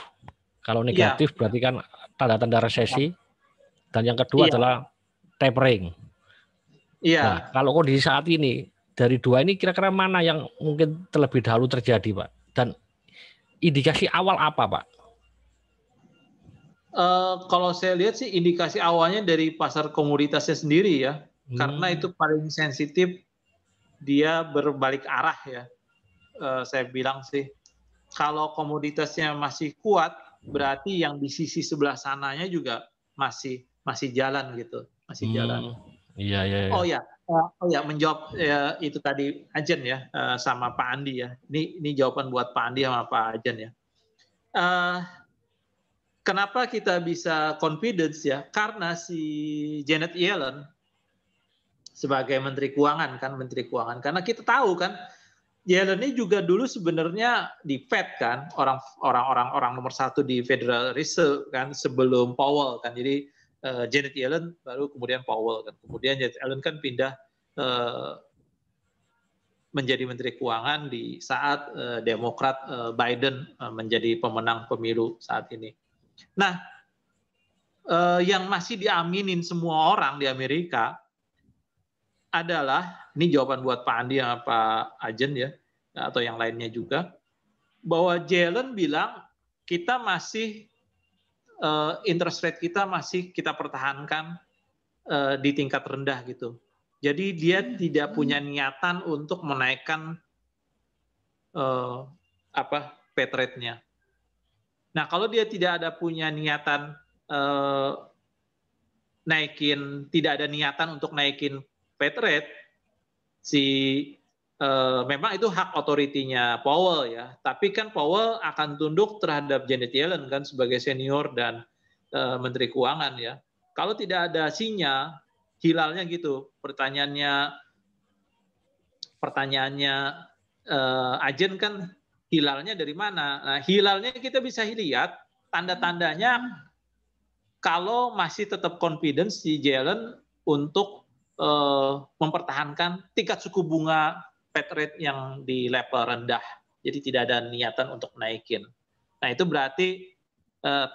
Kalau negatif berarti kan tanda-tanda resesi. Dan yang kedua adalah tapering. Nah, kalau kondisi saat ini, dari dua ini kira-kira mana yang mungkin terlebih dahulu terjadi, Pak? Dan indikasi awal apa, Pak? Kalau saya lihat sih indikasi awalnya dari pasar komoditasnya sendiri ya, karena itu paling sensitif, dia berbalik arah ya. Saya bilang sih, kalau komoditasnya masih kuat, berarti yang di sisi sebelah sananya juga masih jalan gitu, masih jalan. Iya. Oh ya, menjawab itu tadi Ajen ya, sama Pak Andi ya. Ini jawaban buat Pak Andi sama Pak Ajen ya. Kenapa kita bisa confidence ya? Karena si Janet Yellen sebagai Menteri Keuangan kan, Karena kita tahu kan, Yellen ini juga dulu sebenarnya di Fed kan, orang nomor satu di Federal Reserve kan, sebelum Powell kan. Jadi Janet Yellen baru kemudian Powell kan. Kemudian Janet Yellen kan pindah menjadi Menteri Keuangan di saat Demokrat Biden menjadi pemenang pemilu saat ini. Nah, yang masih diaminin semua orang di Amerika adalah, ini jawaban buat Pak Andi sama Pak Ajen ya, atau yang lainnya juga, bahwa Yellen bilang kita masih interest rate kita masih kita pertahankan di tingkat rendah gitu. Jadi dia tidak punya niatan untuk menaikkan Fed rate-nya. Nah, kalau dia tidak ada punya niatan tidak ada niatan untuk naikin Fed rate, memang itu hak otoritinya Powell ya. Tapi kan Powell akan tunduk terhadap Janet Yellen kan sebagai senior dan Menteri Keuangan ya. Kalau tidak ada sinyal, hilalnya gitu. Pertanyaannya Ajen kan, hilalnya dari mana? Nah, hilalnya kita bisa lihat tanda-tandanya kalau masih tetap confidence si Yellen untuk mempertahankan tingkat suku bunga Fed rate yang di level rendah. Jadi tidak ada niatan untuk naikin. Nah, itu berarti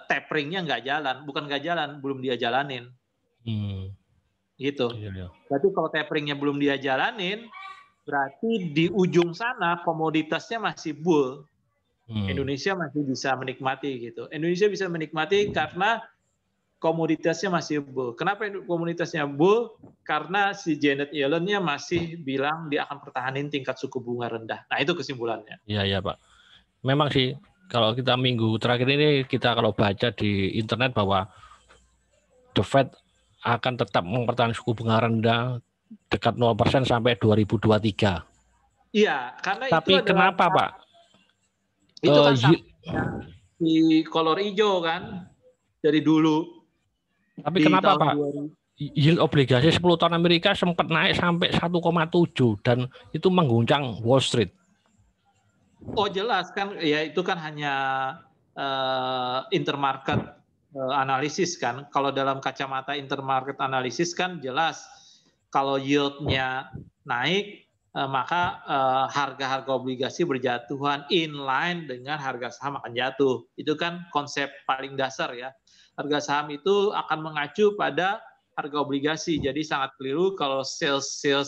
taperingnya belum dia jalanin. Gitu. Berarti kalau taperingnya belum dia jalanin, berarti di ujung sana komoditasnya masih bull. Indonesia masih bisa menikmati gitu. Indonesia bisa menikmati karena komoditasnya masih bull. Kenapa komoditasnya bull? Karena si Janet Yellen-nya masih bilang dia akan pertahanin tingkat suku bunga rendah. Nah, itu kesimpulannya. Iya, Pak. Memang sih kalau kita minggu terakhir ini kita kalau baca di internet bahwa The Fed akan tetap mempertahankan suku bunga rendah dekat 0% sampai 2023. Iya, karena tapi itu kenapa, Pak? Itu kan di kolor hijau kan dari dulu. Tapi kenapa, Pak? Yield obligasi 10 tahun Amerika sempat naik sampai 1,7 dan itu mengguncang Wall Street. Oh, jelas kan, ya itu kan hanya intermarket analisis kan. Kalau dalam kacamata intermarket analisis kan jelas kalau yield-nya naik, maka harga-harga obligasi berjatuhan inline dengan harga saham akan jatuh. Itu kan konsep paling dasar ya. Harga saham itu akan mengacu pada harga obligasi. Jadi sangat keliru kalau salesnya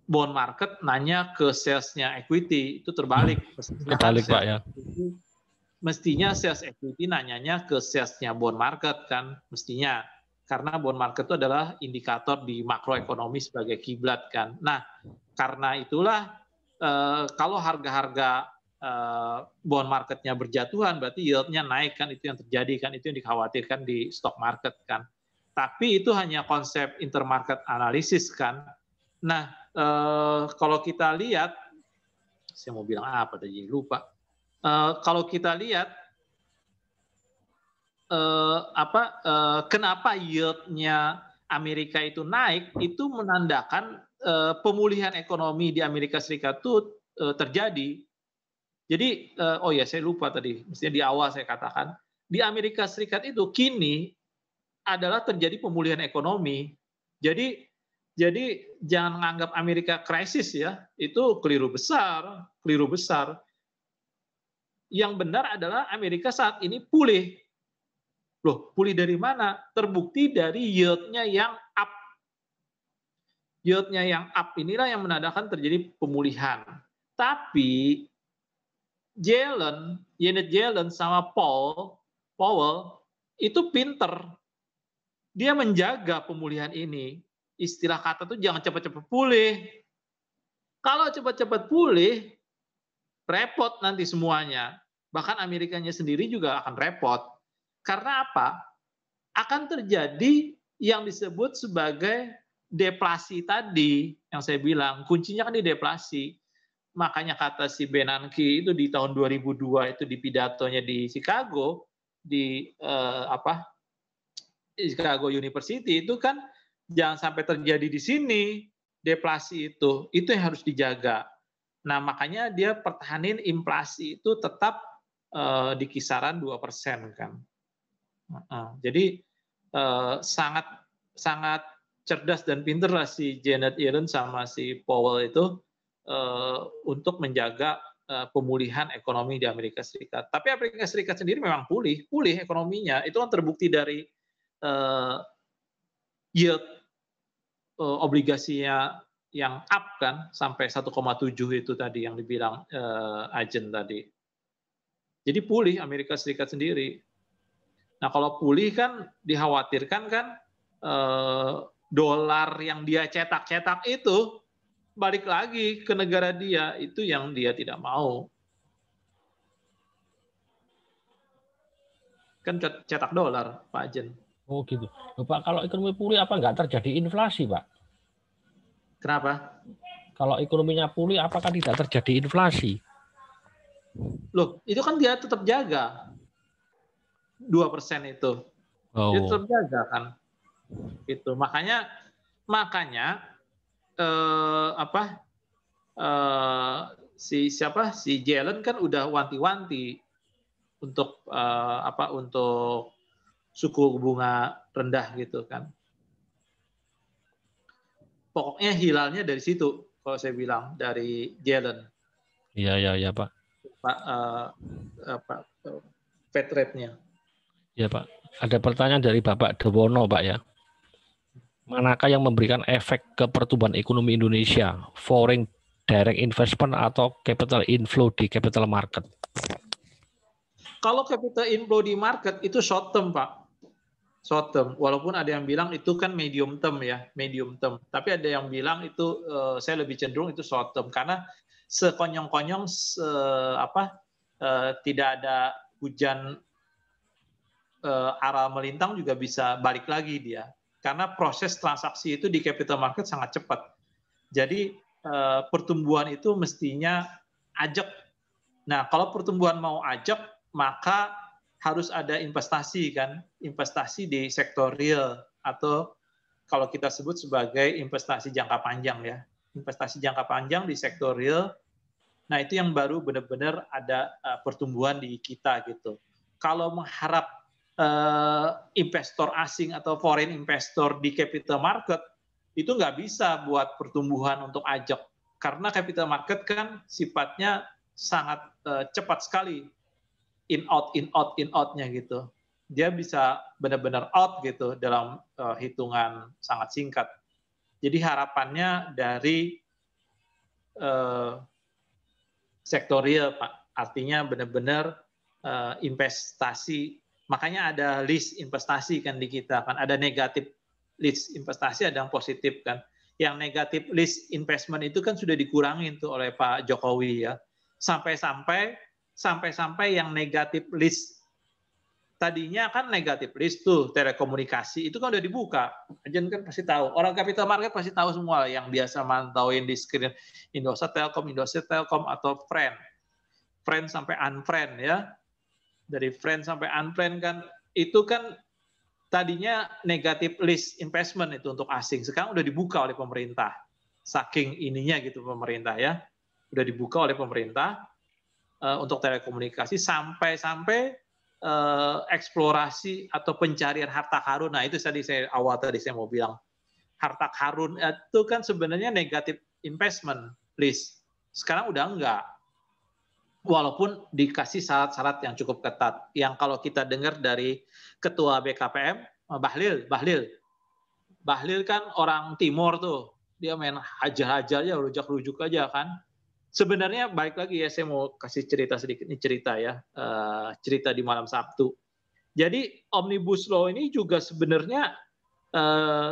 bond market nanya ke salesnya equity, itu terbalik. Terbalik Pak ya. Mestinya sales equity nanyanya ke salesnya bond market kan, mestinya. Karena bond market itu adalah indikator di makroekonomi sebagai kiblat kan. Nah, karena itulah kalau harga-harga bond marketnya berjatuhan, berarti yieldnya naik kan, itu yang terjadi kan, itu yang dikhawatirkan di stock market kan. Tapi itu hanya konsep intermarket analisis kan. Nah, kalau kita lihat, saya mau bilang apa tadi, lupa. Kalau kita lihat, kenapa yieldnya Amerika itu naik, itu menandakan pemulihan ekonomi di Amerika Serikat itu terjadi. Jadi, oh ya saya lupa tadi, mestinya di awal saya katakan, di Amerika Serikat itu kini adalah terjadi pemulihan ekonomi. Jadi jangan menganggap Amerika krisis ya, itu keliru besar, keliru besar. Yang benar adalah Amerika saat ini pulih. Loh, pulih dari mana? Terbukti dari yield-nya yang up. Yield-nya yang up inilah yang menandakan terjadi pemulihan. Tapi Janet Yellen sama Powell itu pinter. Dia menjaga pemulihan ini. Istilah kata tuh jangan cepat-cepat pulih. Kalau cepat-cepat pulih, repot nanti semuanya. Bahkan Amerikanya sendiri juga akan repot. Karena apa? Akan terjadi yang disebut sebagai deflasi tadi, yang saya bilang. Kuncinya kan di deflasi. Makanya kata si Bernanke itu di tahun 2002 itu di pidatonya di Chicago, di Chicago University, itu kan jangan sampai terjadi di sini, deflasi itu yang harus dijaga. Nah, makanya dia pertahanin inflasi itu tetap di kisaran 2% kan. Jadi sangat cerdas dan pinter lah si Janet Yellen sama si Powell itu untuk menjaga pemulihan ekonomi di Amerika Serikat. Tapi Amerika Serikat sendiri memang pulih ekonominya. Itu kan terbukti dari yield obligasinya yang up kan sampai 1,7 itu tadi yang dibilang Ajen tadi. Jadi pulih Amerika Serikat sendiri. Nah, kalau pulih kan dikhawatirkan kan dolar yang dia cetak-cetak itu balik lagi ke negara dia, itu yang dia tidak mau. Kan cetak dolar, Pak Jen. Oh gitu. Pak, kalau ekonomi pulih apa nggak terjadi inflasi, Pak? Kenapa? Kalau ekonominya pulih, apakah tidak terjadi inflasi? Loh, itu kan dia tetap jaga 2% itu. Oh. Dia tetap jaga kan. Itu makanya si Yellen kan udah wanti-wanti untuk untuk suku bunga rendah gitu kan. Pokoknya hilalnya dari situ kalau saya bilang, dari Yellen. Iya Pak. Fed rate-nya. Ya Pak, ada pertanyaan dari Bapak Dewono Pak ya. Manakah yang memberikan efek ke pertumbuhan ekonomi Indonesia? Foreign direct investment atau capital inflow di capital market? Kalau capital inflow di market itu short term Pak. Short term. Walaupun ada yang bilang itu kan medium term ya, medium term. Tapi ada yang bilang itu saya lebih cenderung itu short term karena sekonyong-konyong tidak ada hujan aral melintang juga bisa balik lagi dia. Karena proses transaksi itu di capital market sangat cepat. Jadi pertumbuhan itu mestinya ajak. Nah, kalau pertumbuhan mau ajak, maka harus ada investasi kan, investasi di sektor real atau kalau kita sebut sebagai investasi jangka panjang ya. Investasi jangka panjang di sektor real. Nah, itu yang baru benar-benar ada pertumbuhan di kita gitu. Kalau mengharap investor asing atau foreign investor di capital market itu nggak bisa buat pertumbuhan untuk ajak. Karena capital market kan sifatnya sangat cepat sekali in out-nya gitu. Dia bisa benar-benar out gitu dalam hitungan sangat singkat. Jadi harapannya dari sektor real, Pak. Artinya benar-benar investasi. Makanya ada list investasi kan di kita kan. Ada negatif list investasi, ada yang positif kan. Yang negatif list investment itu kan sudah dikurangin tuh oleh Pak Jokowi ya. Sampai-sampai yang negatif list tadinya kan negatif list tuh telekomunikasi itu kan udah dibuka. Ajen kan pasti tahu. Orang capital market pasti tahu semua yang biasa mantauin di screen Indosat Telkom atau friend sampai unfriend ya. Dari friend sampai unfriend kan itu kan tadinya negatif list investment itu untuk asing. Sekarang udah dibuka oleh pemerintah. Saking ininya gitu pemerintah ya. Udah dibuka oleh pemerintah untuk telekomunikasi sampai eksplorasi atau pencarian harta karun. Nah, itu tadi saya mau bilang. Harta karun itu kan sebenarnya negatif investment list. Sekarang udah enggak. Walaupun dikasih syarat-syarat yang cukup ketat. Yang kalau kita dengar dari Ketua BKPM, Bahlil kan orang Timur tuh. Dia main hajar-hajar aja, rujak-rujuk aja kan. Sebenarnya balik lagi ya, saya mau kasih cerita sedikit, ini cerita ya, cerita di malam Sabtu. Jadi Omnibus Law ini juga sebenarnya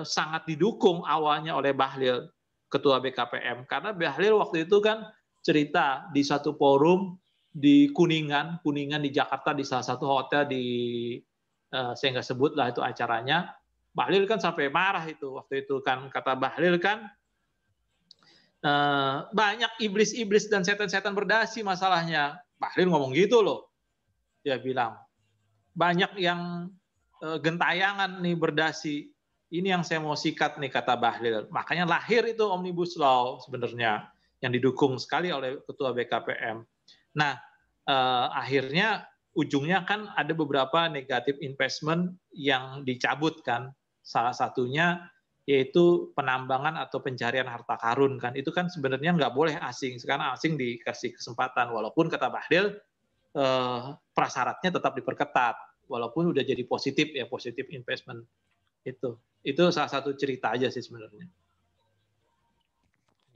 sangat didukung awalnya oleh Bahlil, Ketua BKPM, karena Bahlil waktu itu kan cerita di satu forum di Kuningan di Jakarta, di salah satu hotel di saya nggak sebut lah itu acaranya. Bahlil kan sampai marah itu waktu itu kan, kata Bahlil kan, banyak iblis-iblis dan setan-setan berdasi masalahnya. Bahlil ngomong gitu loh. Dia bilang, banyak yang gentayangan nih berdasi. Ini yang saya mau sikat nih, kata Bahlil. Makanya lahir itu Omnibus Law sebenarnya, yang didukung sekali oleh Ketua BKPM. Nah, akhirnya ujungnya kan ada beberapa negatif investment yang dicabut kan. Salah satunya yaitu penambangan atau pencarian harta karun kan, itu kan sebenarnya nggak boleh asing. Sekarang asing dikasih kesempatan, walaupun kata Bahlil prasyaratnya tetap diperketat, walaupun udah jadi positif ya, positif investment itu salah satu cerita aja sih sebenarnya.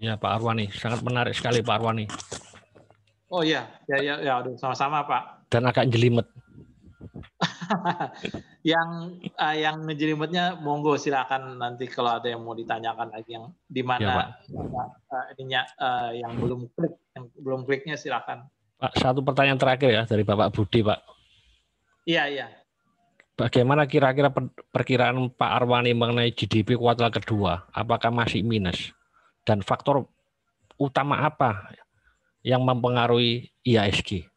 Ya Pak Arwani, sangat menarik sekali Pak Arwani. Oh ya, aduh, sama-sama Pak. Dan agak jelimet. yang ngejelimetnya monggo silakan nanti kalau ada yang mau ditanyakan lagi yang di mana ininya yang belum kliknya silakan. Pak, satu pertanyaan terakhir ya dari Bapak Budi, Pak. Iya. Bagaimana kira-kira perkiraan Pak Arwani mengenai GDP kuartal kedua? Apakah masih minus? Dan faktor utama apa yang mempengaruhi IHSG?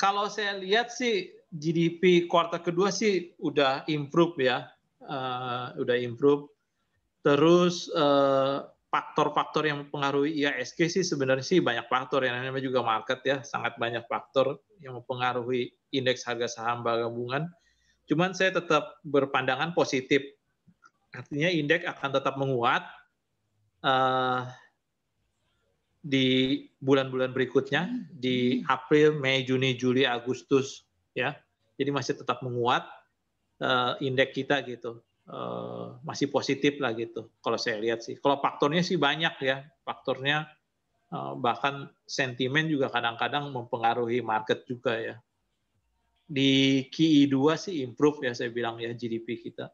Kalau saya lihat sih GDP kuartal kedua sih udah improve ya, udah improve. Terus faktor-faktor yang mempengaruhi IHSG sih sebenarnya sih banyak faktor, yang namanya juga market ya, sangat banyak faktor yang mempengaruhi indeks harga saham gabungan. Cuman saya tetap berpandangan positif, artinya indeks akan tetap menguat di bulan-bulan berikutnya, di April, Mei, Juni, Juli, Agustus ya. Jadi masih tetap menguat indeks kita gitu. Masih positif lah gitu kalau saya lihat sih. Kalau faktornya sih banyak ya. Faktornya bahkan sentimen juga kadang-kadang mempengaruhi market juga ya. Di QI 2 sih improve ya saya bilang ya GDP kita.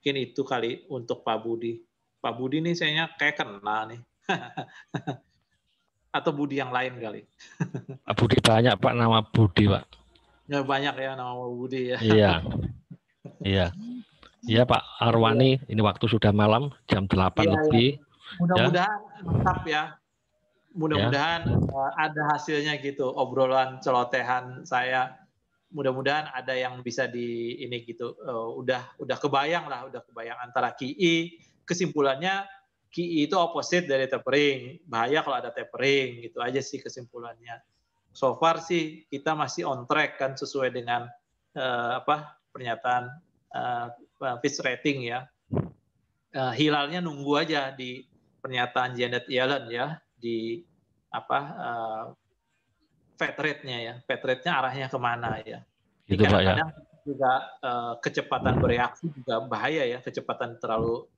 Mungkin itu kali untuk Pak Budi. Pak Budi nih sayanya kayak kena nih. Atau Budi yang lain kali. Pak Budi banyak Pak, nama Budi Pak. Ya banyak ya nama Budi ya. Iya. Iya. Iya Pak Arwani, ini waktu sudah malam, jam 8 lebih. Mudah-mudahan mantap ya. Mudah-mudahan ada hasilnya gitu, obrolan celotehan saya. Mudah-mudahan ada yang bisa di ini gitu. Udah kebayang antara QI, kesimpulannya QI itu opposite dari tapering. Bahaya kalau ada tapering, gitu aja sih kesimpulannya. So far sih kita masih on track kan sesuai dengan pernyataan Fitch Rating ya. Hilalnya nunggu aja di pernyataan Janet Yellen ya, di Fed rate-nya ya. Fed rate-nya arahnya kemana ya. Gitu, Pak, ya. Kadang-kadang juga kecepatan bereaksi juga bahaya ya, kecepatan terlalu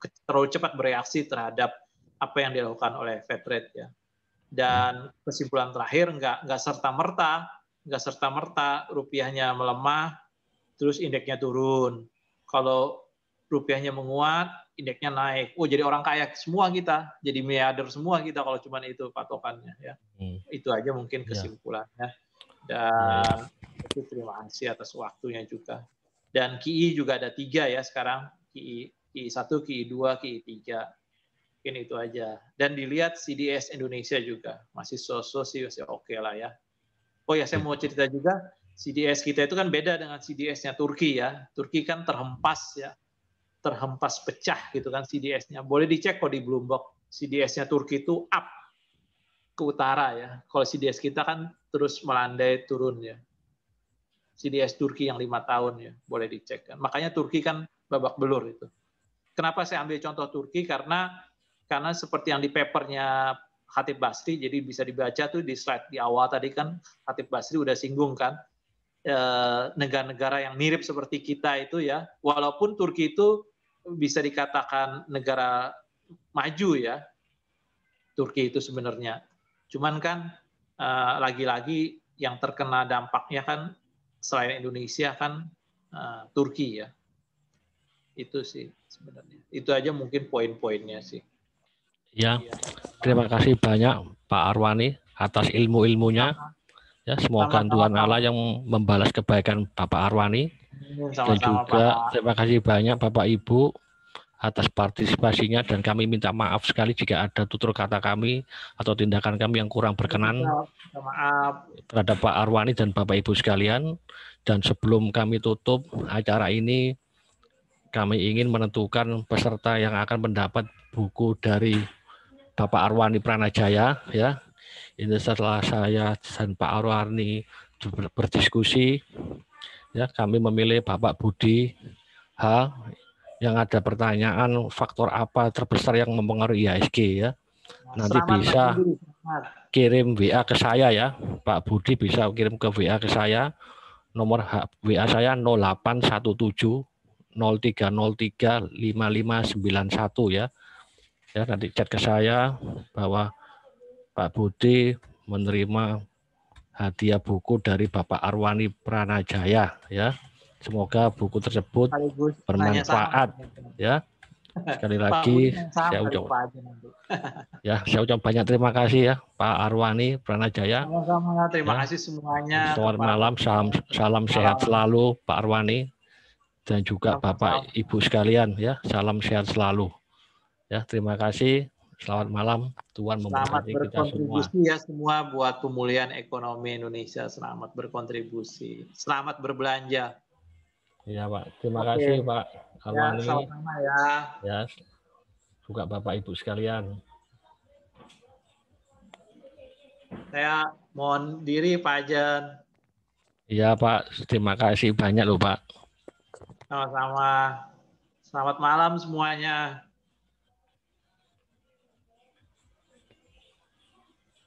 cepat bereaksi terhadap apa yang dilakukan oleh Fed rate ya. Dan kesimpulan terakhir nggak serta merta rupiahnya melemah terus indeksnya turun. Kalau rupiahnya menguat, indeksnya naik. Oh, jadi orang kaya semua kita, jadi miliarder semua kita kalau cuma itu patokannya ya. Itu aja mungkin kesimpulannya. Dan itu terima kasih atas waktunya juga. Dan QI juga ada 3 ya sekarang, QI 1, QI 2, QI 3. Mungkin itu aja. Dan dilihat CDS Indonesia juga masih sih masih oke lah ya. Oh ya, saya mau cerita juga, CDS kita itu kan beda dengan CDS-nya Turki ya. Turki kan terhempas ya, terhempas pecah gitu kan CDS-nya. Boleh dicek kok di Bloomberg, CDS-nya Turki itu up ke utara ya. Kalau CDS kita kan terus melandai turun ya. CDS Turki yang 5 tahun ya, boleh dicek kan. Makanya Turki kan babak belur itu. Kenapa saya ambil contoh Turki? Karena seperti yang di papernya Khatib Basri, jadi bisa dibaca tuh di slide di awal tadi kan Khatib Basri udah singgung kan negara-negara yang mirip seperti kita itu ya, walaupun Turki itu bisa dikatakan negara maju ya, Turki itu sebenarnya. Cuman kan lagi-lagi yang terkena dampaknya kan selain Indonesia kan Turki ya. Itu sih sebenarnya. Itu aja mungkin poin-poinnya sih. Ya, terima kasih banyak Pak Arwani atas ilmu-ilmunya. Ya, semoga Tuhan Allah yang membalas kebaikan Bapak Arwani. Dan juga terima kasih banyak Bapak Ibu atas partisipasinya, dan kami minta maaf sekali jika ada tutur kata kami atau tindakan kami yang kurang berkenan terhadap Pak Arwani dan Bapak Ibu sekalian. Dan sebelum kami tutup acara ini, kami ingin menentukan peserta yang akan mendapat buku dari Bapak Arwani Pranajaya ya. Ini setelah saya dan Pak Arwani berdiskusi ya, kami memilih Bapak Budi H. Yang ada pertanyaan, faktor apa terbesar yang mempengaruhi IHSG ya. Nanti bisa kirim WA ke saya ya. Pak Budi bisa kirim ke WA ke saya. Nomor WA saya 0817 0303 5591 ya. Ya, nanti chat ke saya bahwa Pak Budi menerima hadiah buku dari Bapak Arwani Pranajaya ya. Semoga buku tersebut bermanfaat ya. Sekali lagi saya ucap banyak terima kasih ya Pak Arwani Pranajaya. Sama-sama, terima kasih semuanya. Selamat malam, salam sehat selalu Pak Arwani dan juga Bapak Ibu sekalian ya. Salam sehat selalu. Ya, terima kasih. Selamat malam. Tuhan memberkati kita semua. Berkontribusi ya semua buat pemulihan ekonomi Indonesia. Selamat berkontribusi. Selamat berbelanja. Iya, Pak. Terima kasih, Pak Arwani. Ya, sama-sama ya. Ya, juga Bapak Ibu sekalian. Saya mohon diri, Pak Ajen. Iya, Pak. Terima kasih banyak loh, Pak. Sama-sama. Selamat malam semuanya.